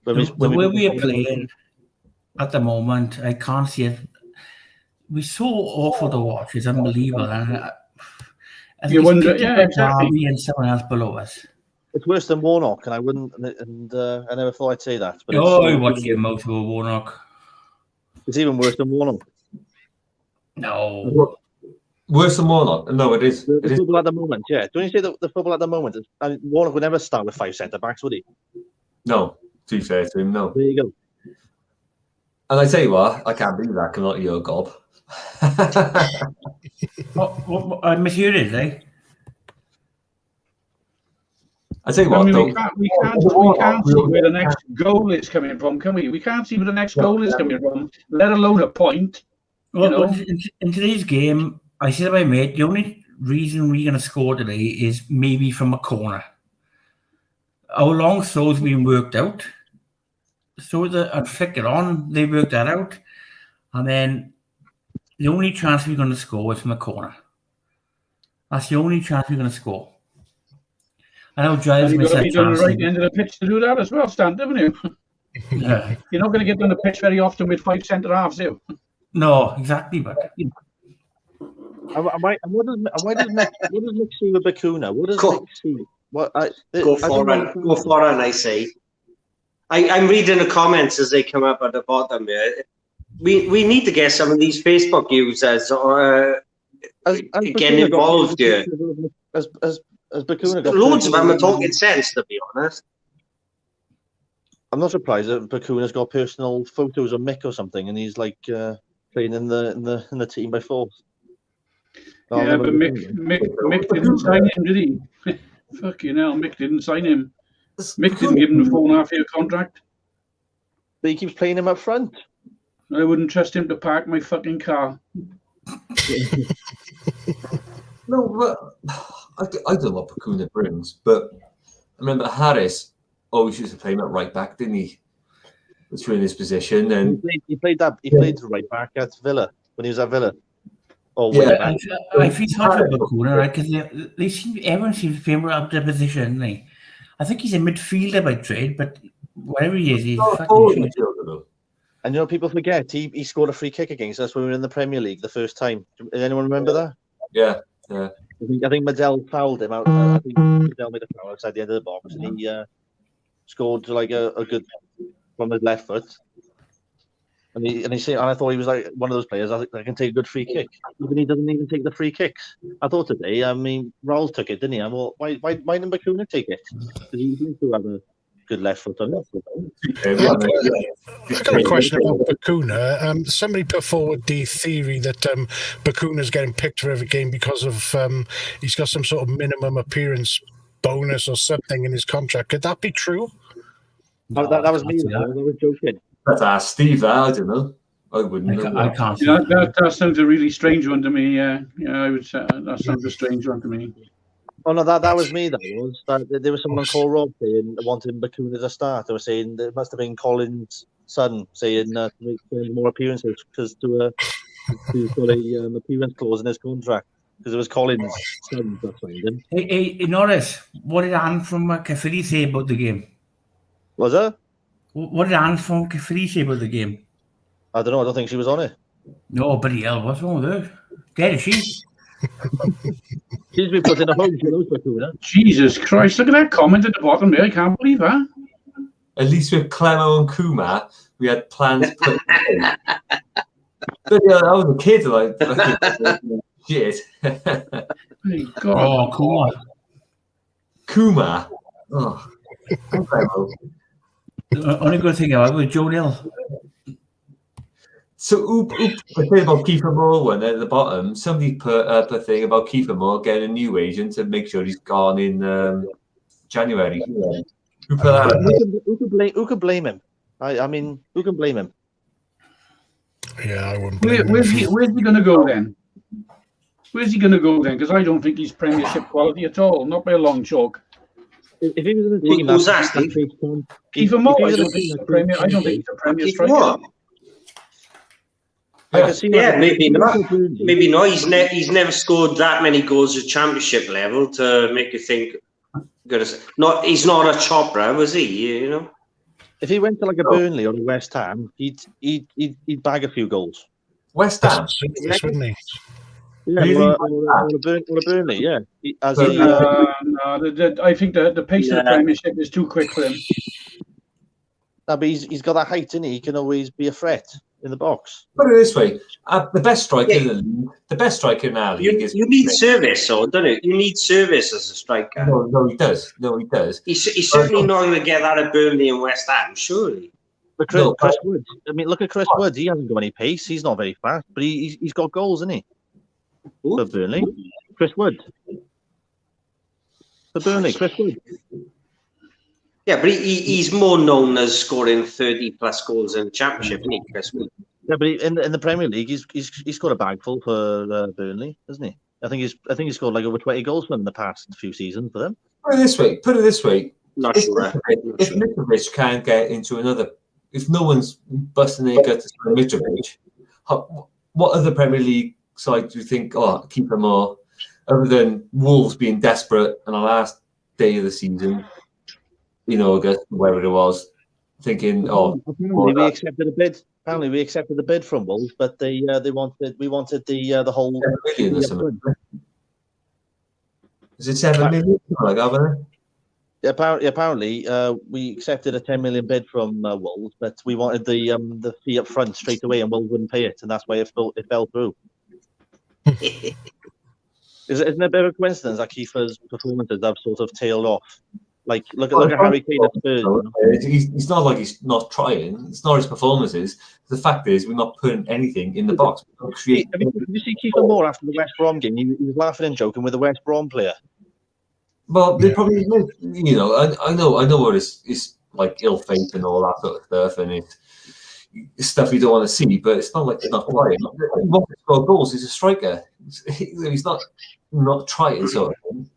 The way we are playing at the moment, I can't see it. We're so awful to watch. It's unbelievable. And you wonder, exactly. And someone else below us. It's worse than Warnock, and I wouldn't. And I never thought I'd say that. But I watched your mouth over Warnock. It's even worse than Warnock. No. Worse than Warnock? No, it is. The football at the moment, yeah. Don't you say the football at the moment? Warnock would never start with 5 centre backs, would he? No. To be fair to him, no. There you go. And I tell you what, I can't believe that. Come out of your gob. I misheard it, eh? I tell you what, we can't see where the next goal is coming from, can we? We can't see where the next goal is coming from, let alone a point. Well, in today's game, I said to my mate, the only reason we're going to score today is maybe from a corner. Our long throw's been worked out. So and flick it on, they worked that out. And then the only chance we're going to score is from a corner. That's the only chance we're going to score. I know Giles missed that chance. You've got to be on the right end of the pitch to do that as well, Stan, haven't you? Yeah. You're not going to get on the pitch very often with 5 centre halves, do you? No, exactly. But Why does Mick see with Bakuna? What does Mick see? Go for it, I say. I'm reading the comments as they come up at the bottom here. We need to get some of these Facebook users getting involved here. As Bakuna got loads of them are talking sense, to be honest. I'm not surprised that Bakuna's got personal photos of Mick or something, and he's like playing in the team by force. Yeah, but Mick didn't sign him, did he? Fucking hell, Mick didn't sign him. Mick didn't give him a 4.5-year contract. But he keeps playing him up front. I wouldn't trust him to park my fucking car. No, but I don't know what Bakuna brings, but I remember Harris always used to play him at right back, didn't he? Between his position, and he played right back at Villa when he was at Villa. I feel sorry for Bakuna, right? Because everyone seems to favour up their position. Like, I think he's a midfielder by trade, but wherever he is, he's fucking shit. And people forget he scored a free kick against us when we were in the Premier League the first time. Does anyone remember that? Yeah. I think Medell fouled him out. I think Medell made a foul outside the end of the box, and he scored like a good from his left foot. And I thought he was like one of those players that can take a good free kick. Even he doesn't even take the free kicks. I thought today, Raul took it, didn't he? Why didn't Bakuna take it? Because he seems to have a good left foot on it. I've got a question about Bakuna. Somebody put forward the theory that Bakuna's getting picked for every game because of he's got some sort of minimum appearance bonus or something in his contract. Could that be true? No, that was me. I was joking. Let's ask Steve. I don't know. I wouldn't know. I can't. That sounds a really strange one to me. Yeah, I would say that sounds a strange one to me. Oh no, that was me. There was someone called Rob saying wanting Bakuna to start. They were saying it must have been Colin's son saying to make more appearances because to put a appearance clause in his contract because it was Colin's son that signed him. Hey, Norris, what did Anne from Caffrey say about the game? Was it? What did Anne from Caffrey say about the game? I don't know. I don't think she was on it. No, bloody hell, what's wrong with her? Dead is she? She's been put in a home, Bakuna. Jesus Christ, look at that comment at the bottom there. I can't believe that. At least with Clemo and Kuma, we had plans put in. But yeah, I was a kid, like shit. My God. Oh, Kuma. Oh. Only good thing about it was Joe Hill. So, the thing about Kiefer Moore one at the bottom, somebody put up a thing about Kiefer Moore getting a new agent to make sure he's gone in January. Who put that up? Who could blame him? I mean, who can blame him? Yeah, I wouldn't blame him. Where's he going to go then? Where's he going to go then? Because I don't think he's Premiership quality at all, not by a long chalk. If he was in the team, who's that, Steve? Kiefer Moore, I don't think he's a Premier striker. Yeah, maybe not. Maybe not. He's never scored that many goals at Championship level to make you think. He's not a chopper, was he? You know. If he went to like a Burnley or a West Ham, he'd bag a few goals. West Ham, wouldn't he? Yeah, or a Burnley, yeah. I think the pace of the Premiership is too quick for him. No, but he's got that height, isn't he? He can always be a threat in the box. Put it this way: the best striker in the league, the best striker in our league is. You need service, though, don't you? You need service as a striker. No, he does. No, he does. He's certainly not going to get that at Burnley and West Ham, surely. But Chris Wood. I mean, look at Chris Wood. He hasn't got any pace. He's not very fast, but he's got goals, isn't he? For Burnley, Chris Wood. For Burnley, Chris Wood. Yeah, but he's more known as scoring 30+ goals in the Championship, isn't he, Chris Wood? Yeah, but in the Premier League, he's scored a bagful for Burnley, hasn't he? I think he's scored like over 20 goals for them in the past few seasons for them. Put it this way. Not sure. If Mitrovic can't get into another, if no one's busting their guts to Mitrovic, what other Premier League side do you think? Oh, keep him more, other than Wolves being desperate on the last day of the season. In August, wherever it was, thinking, we accepted a bid. apparently we accepted the bid from Wolves, but we wanted the whole. 7 million or something. Is it 7 million? Like that, wasn't it? Apparently, we accepted a 10 million bid from Wolves, but we wanted the fee up front straight away, and Wolves wouldn't pay it, and that's why it fell through. Isn't it a bit of a coincidence that Kiefer's performances have sort of tailed off? Like, look at Harry Kane at Spurs. You know? It's not like he's not trying. It's not his performances. The fact is, we're not putting anything in the box. Did you see Kiefer Moore after the West Brom game? He was laughing and joking with the West Brom player. Well, they probably, you know, I know what it's like, ill faith and all that sort of stuff, and it's stuff you don't want to see. But it's not like he's not trying. He wants to score goals. He's a striker. He's not trying, sort of thing.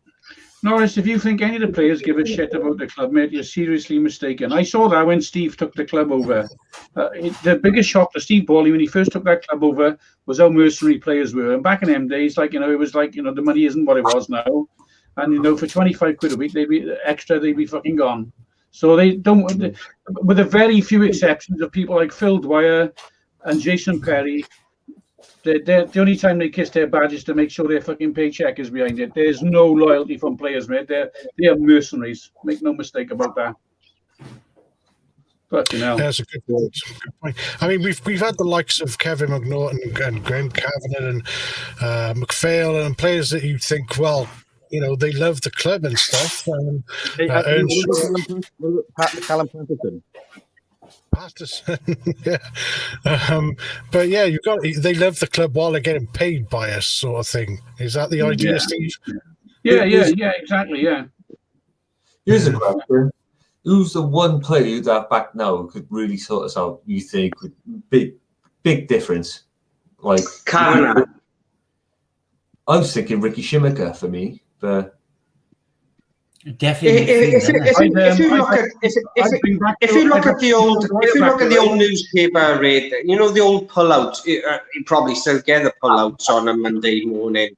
Norris, if you think any of the players give a shit about the club, mate, you're seriously mistaken. I saw that when Steve took the club over. The biggest shock to Steve Bawley when he first took that club over was how mercenary players were. And back in them days, like, you know, it was like, you know, the money isn't what it was now. And, you know, for 25 quid a week, they'd be fucking gone. So they don't, with a very few exceptions of people like Phil Dwyer and Jason Perry, the only time they kiss their badge is to make sure their fucking paycheck is behind it. There's no loyalty from players, mate. They are mercenaries. Make no mistake about that. But you know, that's a good point. I mean, we've had the likes of Kevin McNaughton and Graham Kavanagh and McPhail and players that you think, well, you know, they love the club and stuff. Callum Patterson. Yeah. But yeah, they love the club while they're getting paid by us, sort of thing. Is that the idea, Steve? Yeah, exactly, yeah. Here's a question. Who's the one player that back now could really sort us out, you think, with big difference? Like Kavanagh. I was thinking Ricky Schumacher for me, but definitely. If you look at the old newspaper rate, you know, the old pullout, you probably still get the pullouts on a Monday morning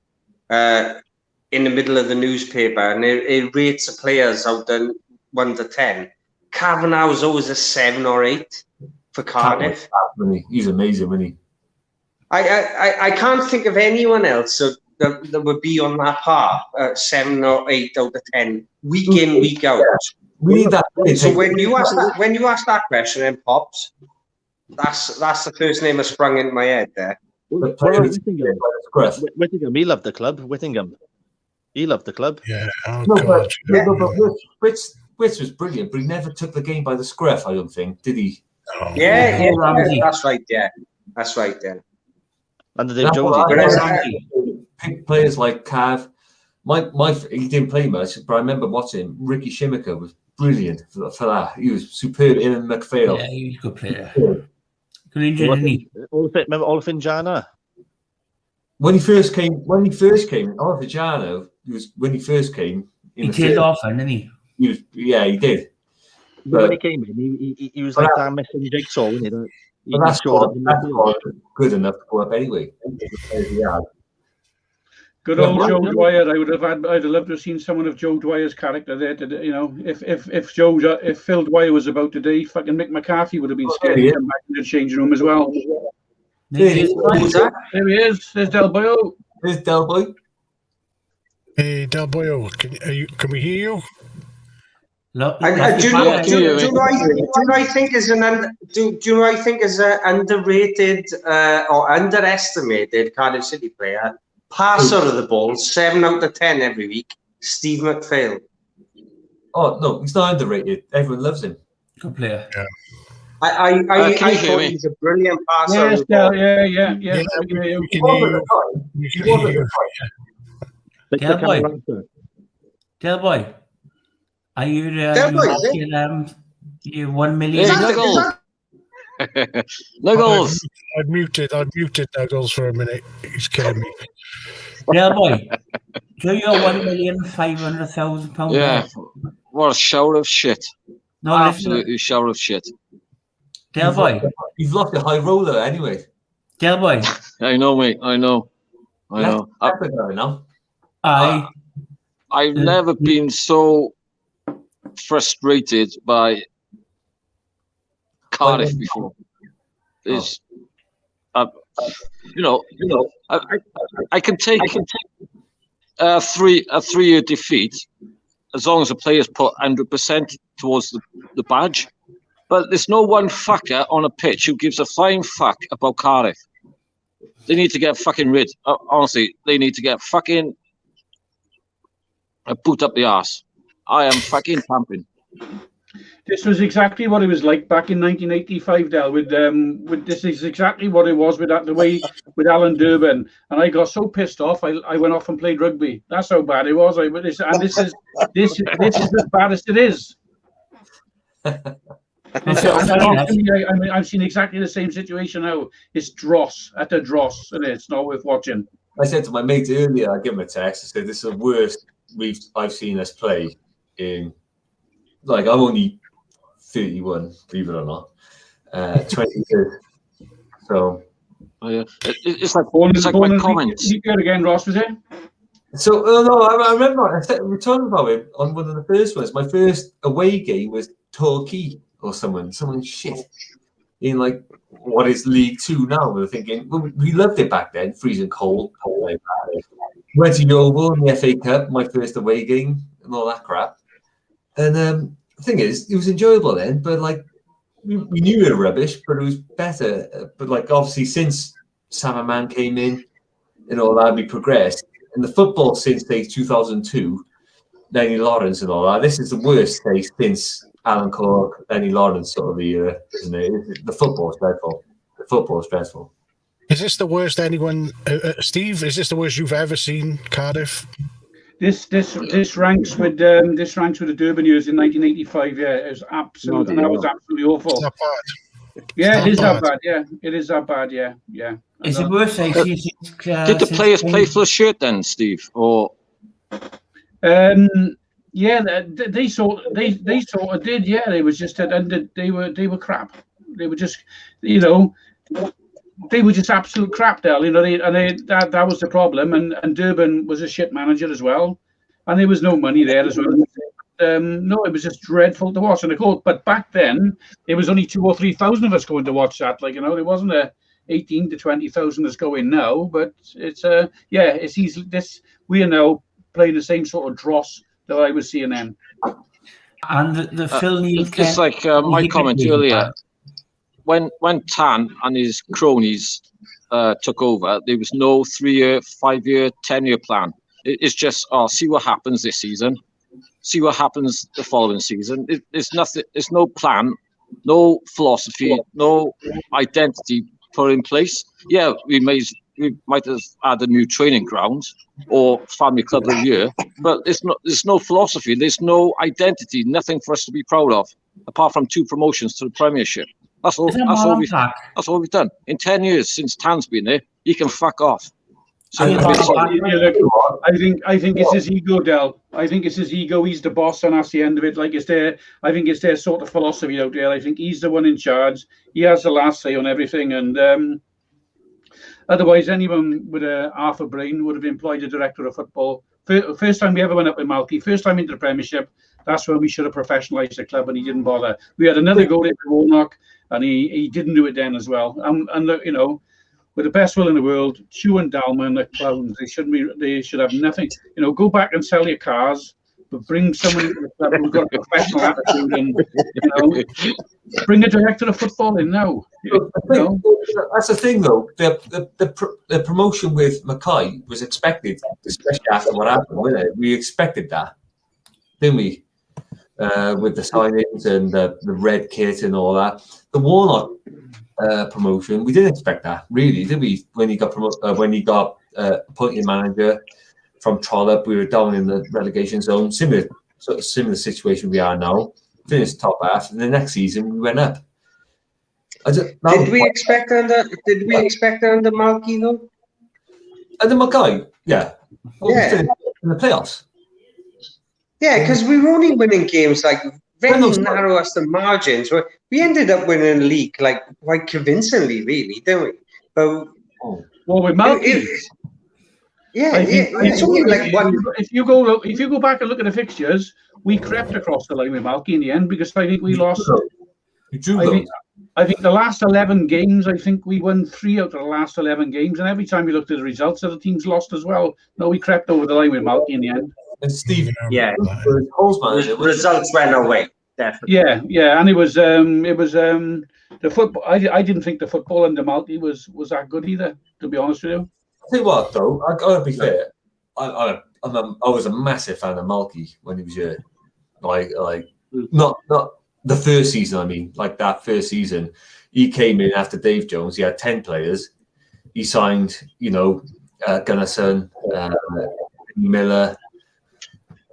in the middle of the newspaper, and it rates the players out of 1 to 10. Kavanagh was always a 7 or 8 for Cardiff. He's amazing, isn't he? I can't think of anyone else that would be on that par, 7 or 8 out of 10, week in, week out. We need that. So when you ask that question, then Pops, that's the first name that sprung into my head there. Whittingham, he loved the club. Whittingham, he loved the club. Yeah. Oh God. But Witz was brilliant, but he never took the game by the scruff, I don't think, did he? Oh, yeah, that's right. Yeah, that's right. Yeah. Under Dave Jonesy. Pick players like Cav. He didn't play much, but I remember watching Ricky Schumacher was brilliant for that. He was superb. In McPhail. Yeah, he was a good player. Remember Olafin Jana? When he first came, Olafin Jana when he first came. He tailed off, didn't he? He did. But when he came in, he was like that missing jigsaw, wasn't he? That's good enough to go up anyway. Yeah. Good old Joe Dwyer. I'd have loved to have seen someone of Joe Dwyer's character there. You know, if Phil Dwyer was about today, fucking Mick McCarthy would have been scared to come back in the changing room as well. There he is. There's Del Boyo. There's Del Boy. Hey, Del Boyo, can we hear you? Do you know I think is an underrated or underestimated Cardiff City player? Passer of the ball, 7 out of 10 every week. Steve McPhail. Oh no, he's not underrated. Everyone loves him. Good player. Yeah. I thought he was a brilliant passer. Yes, yeah. Del Boy. Are you you 1 million? Nuggles. I've muted Nuggles for a minute. He's killing me. Del Boy, do your £1,500,000? Yeah, what a shower of shit. No, absolutely shower of shit. Del Boy, you've lost a high roller anyway. Del Boy, I know, mate. I know. I've never been so frustrated by Cardiff before. is, I can take a 3-year defeat as long as the players put 100% towards the badge. But there's no one fucker on a pitch who gives a flying fuck about Cardiff. They need to get fucking rid. Honestly, they need to get fucking a boot up the arse. I am fucking pumping. This was exactly what it was like back in 1985, Del. With this is exactly what it was with the way with Alan Durbin, and I got so pissed off. I went off and played rugby. That's how bad it was. This is as bad as it is. I've seen exactly the same situation now. It's dross at the dross, and it's not worth watching. I said to my mate earlier, I gave him a text. I said, "This is the worst I've seen us play in." Like, I'm only 31, believe it or not. 20 years. So, it's like my comments. You good again, Ross? Was it? So, no, I remember we were talking about it on one of the first ones. My first away game was Torquay or someone shit in like what is League Two now. We were thinking, well, we loved it back then, freezing cold like that. Went to Yeovil in the FA Cup, my first away game, and all that crap. And the thing is, it was enjoyable then, but like we knew we were rubbish, but it was better. But like obviously since Sam Man came in and all that, we progressed. And the football since say 2002, Lenny Lawrence and all that, this is the worst say since Alan Cork, Lenny Lawrence sort of the era, isn't it? The football's dreadful. The football's dreadful. Is this the worst anyone, Steve? Is this the worst you've ever seen Cardiff? This ranks with the Durban years in 1985. Yeah, it was absolutely, and that was absolutely awful. It's not bad. Yeah, it is that bad. Yeah, it is that bad. Yeah. Is it worse? Did the players play for a shirt then, Steve? Or yeah, they sort of did. Yeah, they was just and they were crap. They were just, they were just absolute crap, Del. That was the problem. And Durban was a shit manager as well, and there was no money there as well. No, it was just dreadful to watch. And but back then it was only 2,000 or 3,000 of us going to watch that. Like there wasn't 18 to 20,000 that's going now. But it's it's easy. We are now playing the same sort of dross that I was seeing then. And the Phil Neal. It's like my comment earlier. When Tan and his cronies took over, there was no 3-year, 5-year, 10-year plan. It's just, see what happens this season, see what happens the following season. It's nothing. It's no plan, no philosophy, no identity put in place. Yeah, we might have had a new training ground or family club of the year, but there's no philosophy. There's no identity. Nothing for us to be proud of, apart from 2 promotions to the Premiership. That's all we've done. In 10 years since Tan's been there, he can fuck off. So I think it's his ego, Del. I think it's his ego. He's the boss, and that's the end of it. Like I think it's their sort of philosophy out there. I think he's the one in charge. He has the last say on everything, and otherwise, anyone with a half a brain would have employed a director of football. First time we ever went up with Malky, first time into the Premiership. That's when we should have professionalised the club, and he didn't bother. We had another go at Warnock, and he didn't do it then as well. And with the best will in the world, Chew and Dalman are clowns. They should have nothing. Go back and sell your cars, but bring someone into the club who's got a professional attitude, and bring a director of football in now. That's the thing, though. The promotion with Mackay was expected, especially after what happened. Wasn't it? We expected that, didn't we? With the signings and the red kit and all that. The Warnock promotion, we didn't expect that, really, did we? When he got appointed manager from Trollope, we were down in the relegation zone, similar situation we are now. Finished top half, and the next season we went up. Did we expect under Malky though? Under Mackay, yeah. Yeah. In the playoffs. Yeah, because we were only winning games like very narrow as the margins. We ended up winning the league like quite convincingly, really, didn't we? But with Malky, it's only like one. If you go back and look at the fixtures, we crept across the line with Malky in the end because I think we lost. I think the last 11 games, I think we won 3 out of the last 11 games. And every time we looked at the results, other teams lost as well. No, we crept over the line with Malky in the end. And Steve, Yeah. Holzman, Results went away. Definitely. Yeah, and it was the football. I didn't think the football under Malky was that good either, to be honest with you. I tell you what, though, I gotta be fair. I was a massive fan of Malky when he was here. Like not the first season. I mean, like that first season, he came in after Dave Jones. He had 10 players. He signed, Gunnarsson, Miller.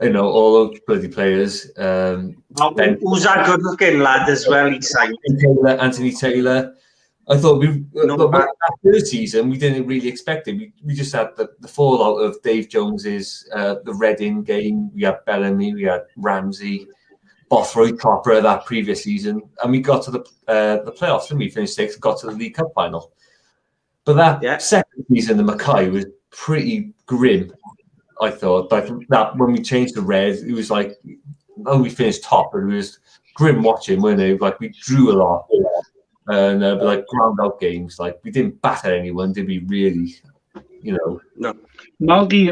All those bloody players. Who's that good-looking lad as well? He signed Anthony Taylor. I thought that first season we didn't really expect it. We just had the fallout of Dave Jones's the Reading game. We had Bellamy, we had Ramsey, Bothroyd, Copper that previous season, and we got to the playoffs. And we finished 6th, got to the League Cup final. But that second season, the Mackay was pretty grim. I thought like that when we changed the red, it was like we finished top, but it was grim watching, weren't it? Like we drew a lot. And like ground out games, like we didn't batter anyone, did we? Really, No. Malky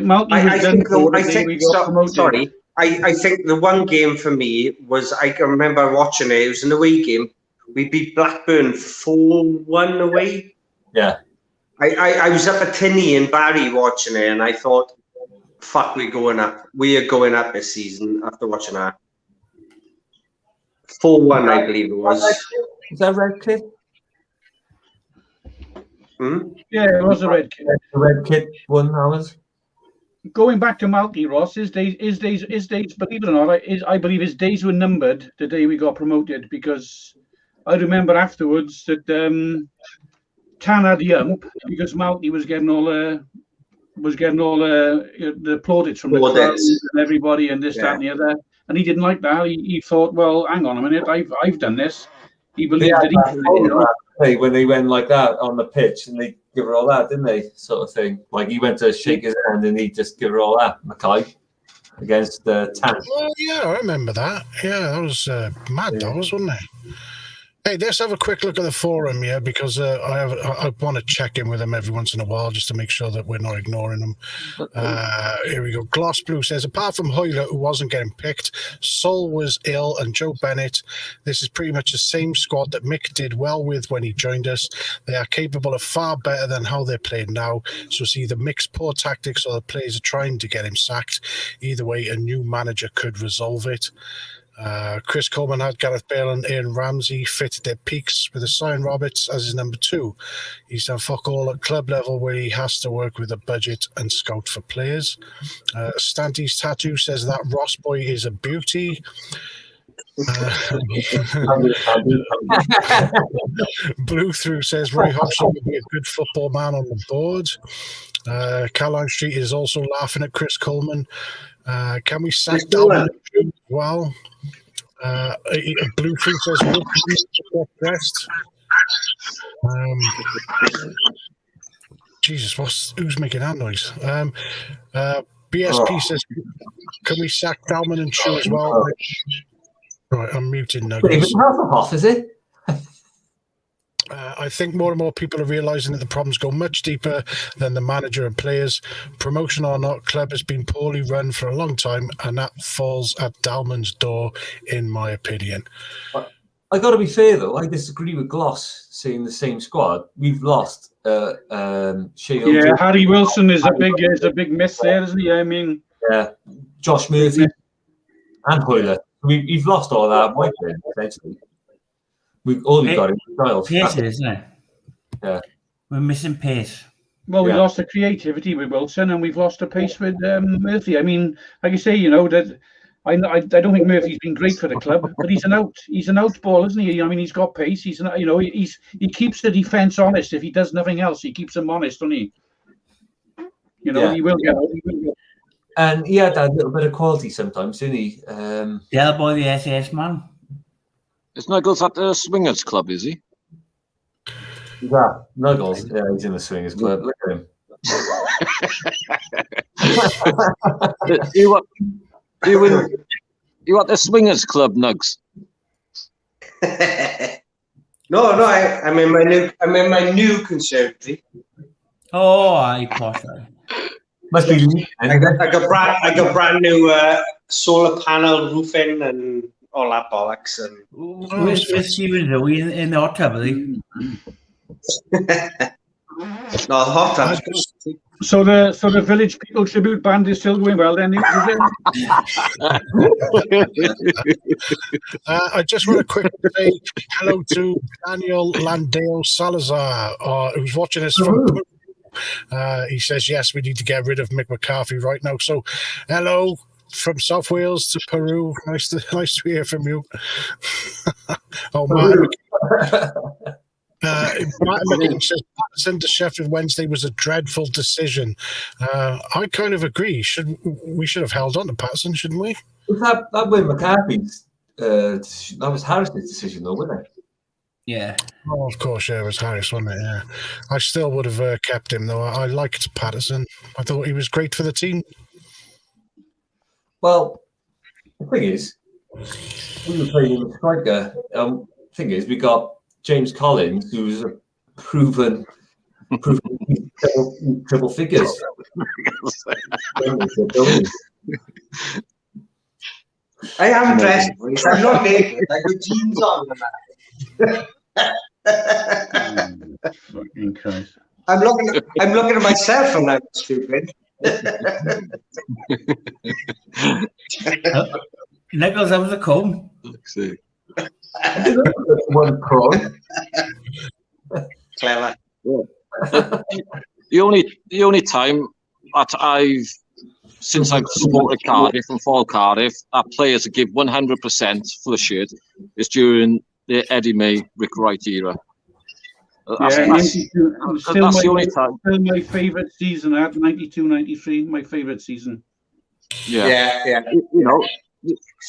I think the one game for me was I can remember watching it. It was an away game. We beat Blackburn 4-1 away. Yeah. I was up at Tinney in Barry watching it, and I thought, "Fuck, we're going up. We are going up this season." After watching that, 4-1, I believe it was. Is that Red Kid? Yeah, it was a Red Kid. The Red Kid won ours. Going back to Malky, Ross, his days, believe it or not, I believe his days were numbered the day we got promoted, because I remember afterwards that Tan had the ump because Malky was getting all the plaudits from the crowd and everybody and this, that, and the other, and he didn't like that. He thought, well, hang on a minute, I've done this. He believed that he when they went like that on the pitch and they give her all that, didn't they? Sort of thing. Like he went to shake his hand and he just give her all that, Mackay, against Tan. Oh yeah, I remember that. Yeah, that was mad. That was, wasn't it? Hey, let's have a quick look at the forum here, because I want to check in with them every once in a while just to make sure that we're not ignoring them. Here we go. Gloss Blue says, apart from Hoyler, who wasn't getting picked, Sol was ill, and Joe Bennett, this is pretty much the same squad that Mick did well with when he joined us. They are capable of far better than how they're played now. So it's either Mick's poor tactics or the players are trying to get him sacked. Either way, a new manager could resolve it. Chris Coleman had Gareth Bale and Aaron Ramsey fit at their peaks with Sion Roberts as his number 2. He's done fuck all at club level, where he has to work with a budget and scout for players. Stanty's Tattoo says that Ross boy is a beauty. Blue Through says Roy Hodgson would be a good football man on the board. Caroline Street is also laughing at Chris Coleman. Can we sack Dalman as well? Blue Tree says dressed. Jesus, who's making that noise? BSP says, can we sack Dalman and Chu as well? Right, I'm muting Nuggets. Off, is it? I think more and more people are realising that the problems go much deeper than the manager and players. Promotion or not, club has been poorly run for a long time, and that falls at Dalman's door, in my opinion. I got to be fair though. I disagree with Gloss saying the same squad. We've lost. Yeah, Harry Wilson is a big miss there, isn't he? I mean, Josh Murphy and Hoyler. We've lost all that white men, essentially. We've only got it. Pace, isn't it? Yeah. We're missing pace. Well, we lost the creativity with Wilson, and we've lost the pace with Murphy. I mean, like you say, that I don't think Murphy's been great for the club, but he's an out ball, isn't he? I mean, he's got pace. He keeps the defence honest. If he does nothing else, he keeps them honest, doesn't he? He will get. And he had that little bit of quality sometimes, didn't he? The boy, the SS man. Is Nuggles at the Swingers Club, is he? Yeah, Nuggles. Yeah, he's in the Swingers Club. Look at him. You at the Swingers Club, Nugs? No, I'm in my new conservatory. Oh, aye, posh. Must be leaking. I got brand new solar panel roofing and all that bollocks. And Where's Stephen Louis in the hot tub, are they? no, hot tub. So the Village People tribute band is still going well then, is it? I just want to quickly say hello to Daniel Landeo Salazar, who's watching us from Peru. He says, yes, we need to get rid of Mick McCarthy right now. So, hello from South Wales to Peru. Nice to hear from you. Oh, Martin McKinnon says Patterson to Sheffield Wednesday was a dreadful decision. I kind of agree. We should have held on to Patterson, shouldn't we? That way McCarthy's that was Harris's decision, though, wasn't it? Yeah. Oh, of course, yeah, it was Harris, wasn't it? Yeah. I still would have kept him, though. I liked Patterson. I thought he was great for the team. Well, the thing is, we were playing him a striker. Thing is, we got James Collins, who's a proven triple figures. I haven't dressed. I'm not naked. I got jeans on. Fucking Christ. I'm looking at myself and I'm stupid. Nichols, that was a comb. One prawn. Clever. The only time that since I've supported Cardiff and for Cardiff, our players give 100% for the shirt is during the Eddie May, Rick Wright era. That's the only time. Still my favourite season, that 92-93, my favourite season. Yeah. You know,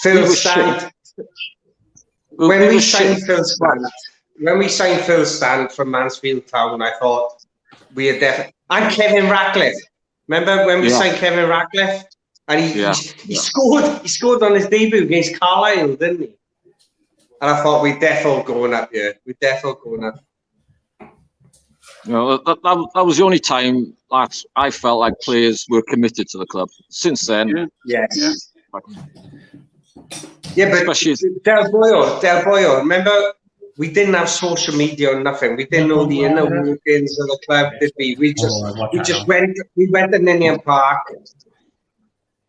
Phil Stand. When we signed Phil Stand from Mansfield Town, I thought we had definitely. And Kevin Ratcliffe. Remember when we signed Kevin Ratcliffe? And he scored on his debut against Carlisle, didn't he? And I thought we're definitely going up here. We're definitely going up. You know, that was the only time that I felt like players were committed to the club. Since then, Yeah, but especially Del Boyo, remember, we didn't have social media or nothing. We didn't know the inner workings of the club, did we? We went to Ninian Park.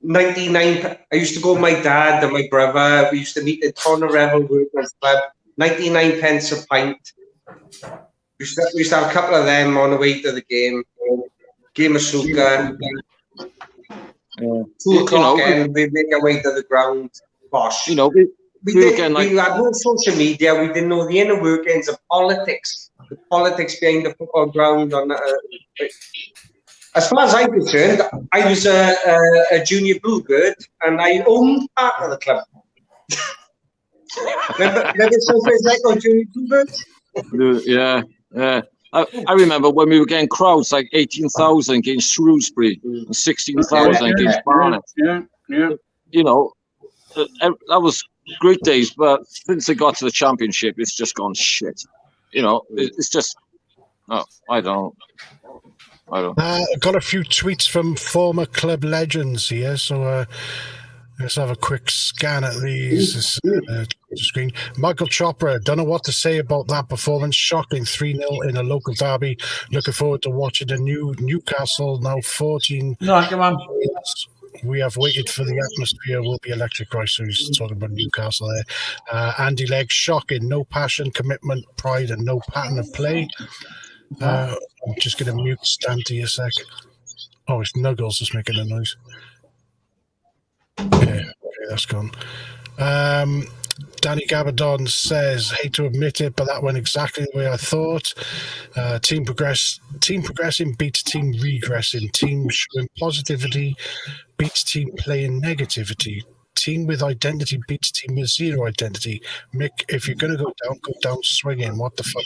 99. I used to go with my dad and my brother. We used to meet at Corner Revel Workers Club. 99 pence a pint. We used to have a couple of them on the way to the game. Game of snooker. 2 o'clock and we make our way to the ground. Bosh. You know, we had no social media. We didn't know the inner workings of politics. The politics behind the football ground. As far as I'm concerned, I was a junior bluebird and I owned part of the club. remember something like junior bluebirds? Yeah. I remember when we were getting crowds like 18,000 against Shrewsbury and 16,000 against Barnet. Yeah. You know, that was great days, but since they got to the championship, it's just gone shit. You know, it's just, I don't. Got a few tweets from former club legends here, so let's have a quick scan at these. Screen. Michael Chopra, don't know what to say about that performance. Shocking 3-0 in a local derby. Looking forward to watching the new Newcastle, now 14. No, come on. We have waited for the atmosphere. Will be electric, right? So he's talking about Newcastle there. Andy Legg, shocking. No passion, commitment, pride, and no pattern of play. I'm just going to mute Stanty a sec. Oh, it's Nuggles just making a noise. Okay, that's gone. Danny Gabardon says, hate to admit it, but that went exactly the way I thought. Team progressing beats team regressing. Team showing positivity beats team playing negativity. Team with identity beats team with zero identity. Mick, if you're going to go down swinging. What the fuck?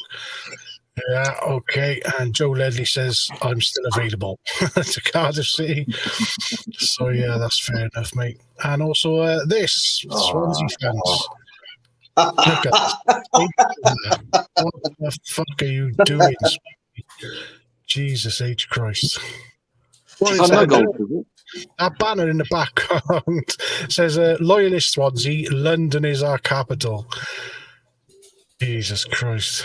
Yeah, okay. And Joe Ledley says, I'm still available to Cardiff City. So, yeah, that's fair enough, mate. And also Swansea fans. Look at what the fuck are you doing? Jesus H. Christ. What is that? That banner in the background says, Loyalist Swansea, London is our capital. Jesus Christ.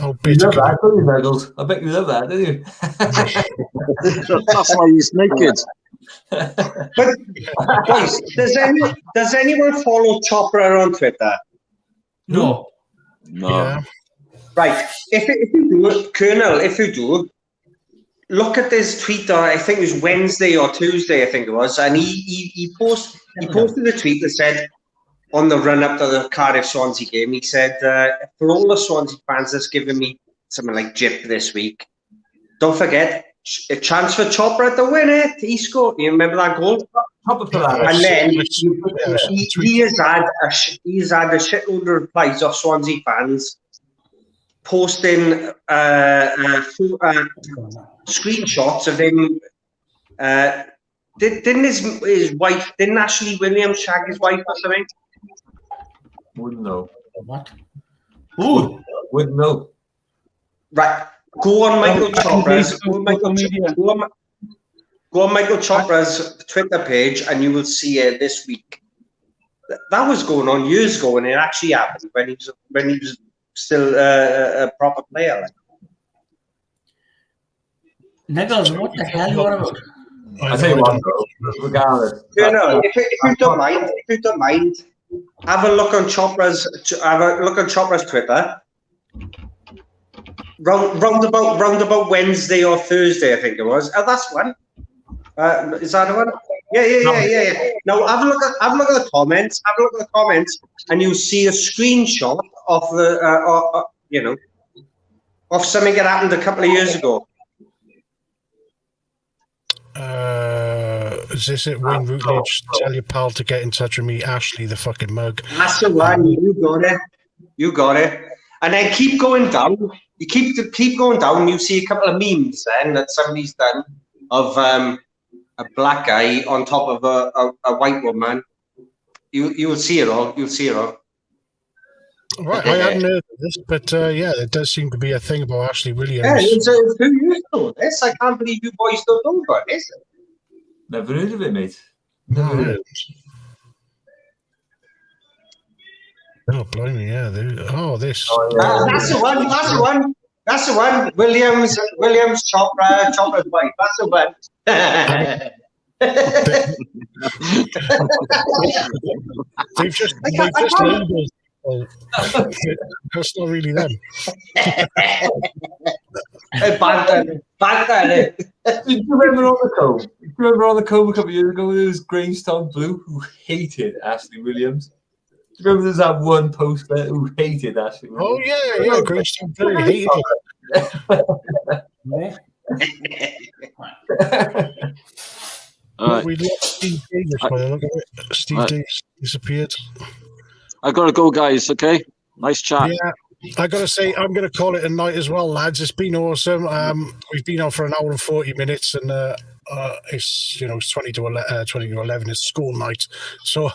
Oh, You bitter. love that, don't you, Muggles? I bet you love that, don't you? That's why he's naked. But guys, does anyone follow Chopra on Twitter? No. Yeah. Right. If you do, Colonel, if you do, look at this tweet. I think it was Wednesday or Tuesday. I think it was, and he posted a tweet that said, on the run up to the Cardiff Swansea game, he said, for all the Swansea fans that's given me something like jip this week, don't forget a chance for Chopra to win it. He scored. You remember that goal? And then he has had a shitload of replies of Swansea fans posting screenshots of him. Didn't his wife? Didn't Ashley Williams shag his wife or something? Wouldn't know. What? Ooh. Wouldn't know. Right. Go on Michael Chopra's. Go on Michael Chopra's Twitter page, and you will see it this week. That was going on years ago, and it actually happened when he was still a proper player. Like. Nicholas, what the hell are you on about? I tell you what, though, regardless. If you don't mind, have a look on Chopra's Twitter. Round about Wednesday or Thursday, I think it was. Oh, that's one. Is that the one? Yeah. Now have a look at the comments. Have a look at the comments, and you'll see a screenshot of the of something that happened a couple of years ago. Is this it? Wayne Routledge, tell your pal to get in touch with me, Ashley, the fucking mug. That's the one. You got it. And then keep going down. You keep going down. You see a couple of memes then that somebody's done of a black guy on top of a white woman. You will see it all. You'll see it all. Right, I hadn't heard of this, but yeah, there does seem to be a thing about Ashley Williams. Yeah, it's 2 years ago. This I can't believe you boys don't know about this. Never heard of it, mate. Never heard. Oh, blimey, yeah. This. Oh, yeah. That's the one. That's the one. Williams Chopra's wife. That's the one. They've just labeled. That's not really them. Do you remember on the comb? Do you remember on the comb a couple of years ago there was Grangestone Blue who hated Ashley Williams? Do you remember there's that one post there who hated Ashley Williams? Oh yeah, Grangestone Blue hated it. We lost Steve Davis by the look of it. Steve Davis disappeared. I gotta go, guys. Okay, nice chat. Yeah, I gotta say, I'm gonna call it a night as well, lads. It's been awesome. We've been on for an hour and 40 minutes, and it's it's 20 to 11. It's school night, so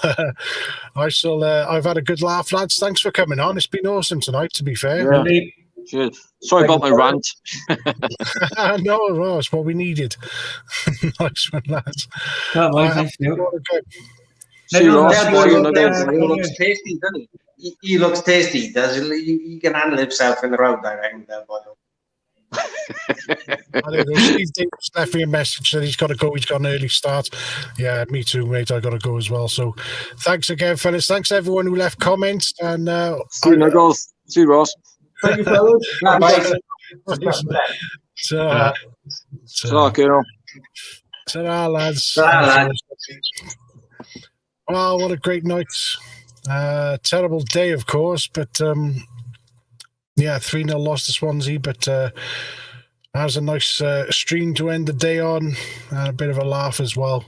I've had a good laugh, lads. Thanks for coming on. It's been awesome tonight. To be fair, Yeah. Cheers. Sorry about my rant. No, it's what we needed. Nice one, lads. Thanks, See you, Ross. He looks tasty, doesn't he? He looks tasty. Does he can handle himself in the road, I reckon. Steve Davis left me a message that he's got to go. He's got an early start. Yeah, me too, mate. I got to go as well. So, thanks again, fellas. Thanks everyone who left comments. And see you, Nichols. See you, Ross. Thank you, fellas. Bye. Ta-ra, lads. Well, what a great night. Terrible day, of course, but 3-0 loss to Swansea, but that was a nice stream to end the day on, and a bit of a laugh as well.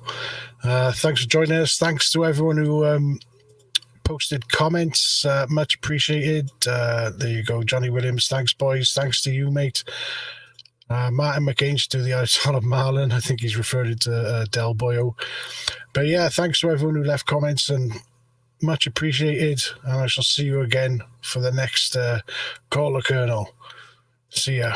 Thanks for joining us. Thanks to everyone who posted comments. Much appreciated. There you go, Johnny Williams. Thanks, boys. Thanks to you, mate. Martin McCain should do the outside of Marlon. I think he's referred to Del Boyo. But yeah, thanks to everyone who left comments, and much appreciated, and I shall see you again for the next Caller Colonel. See ya.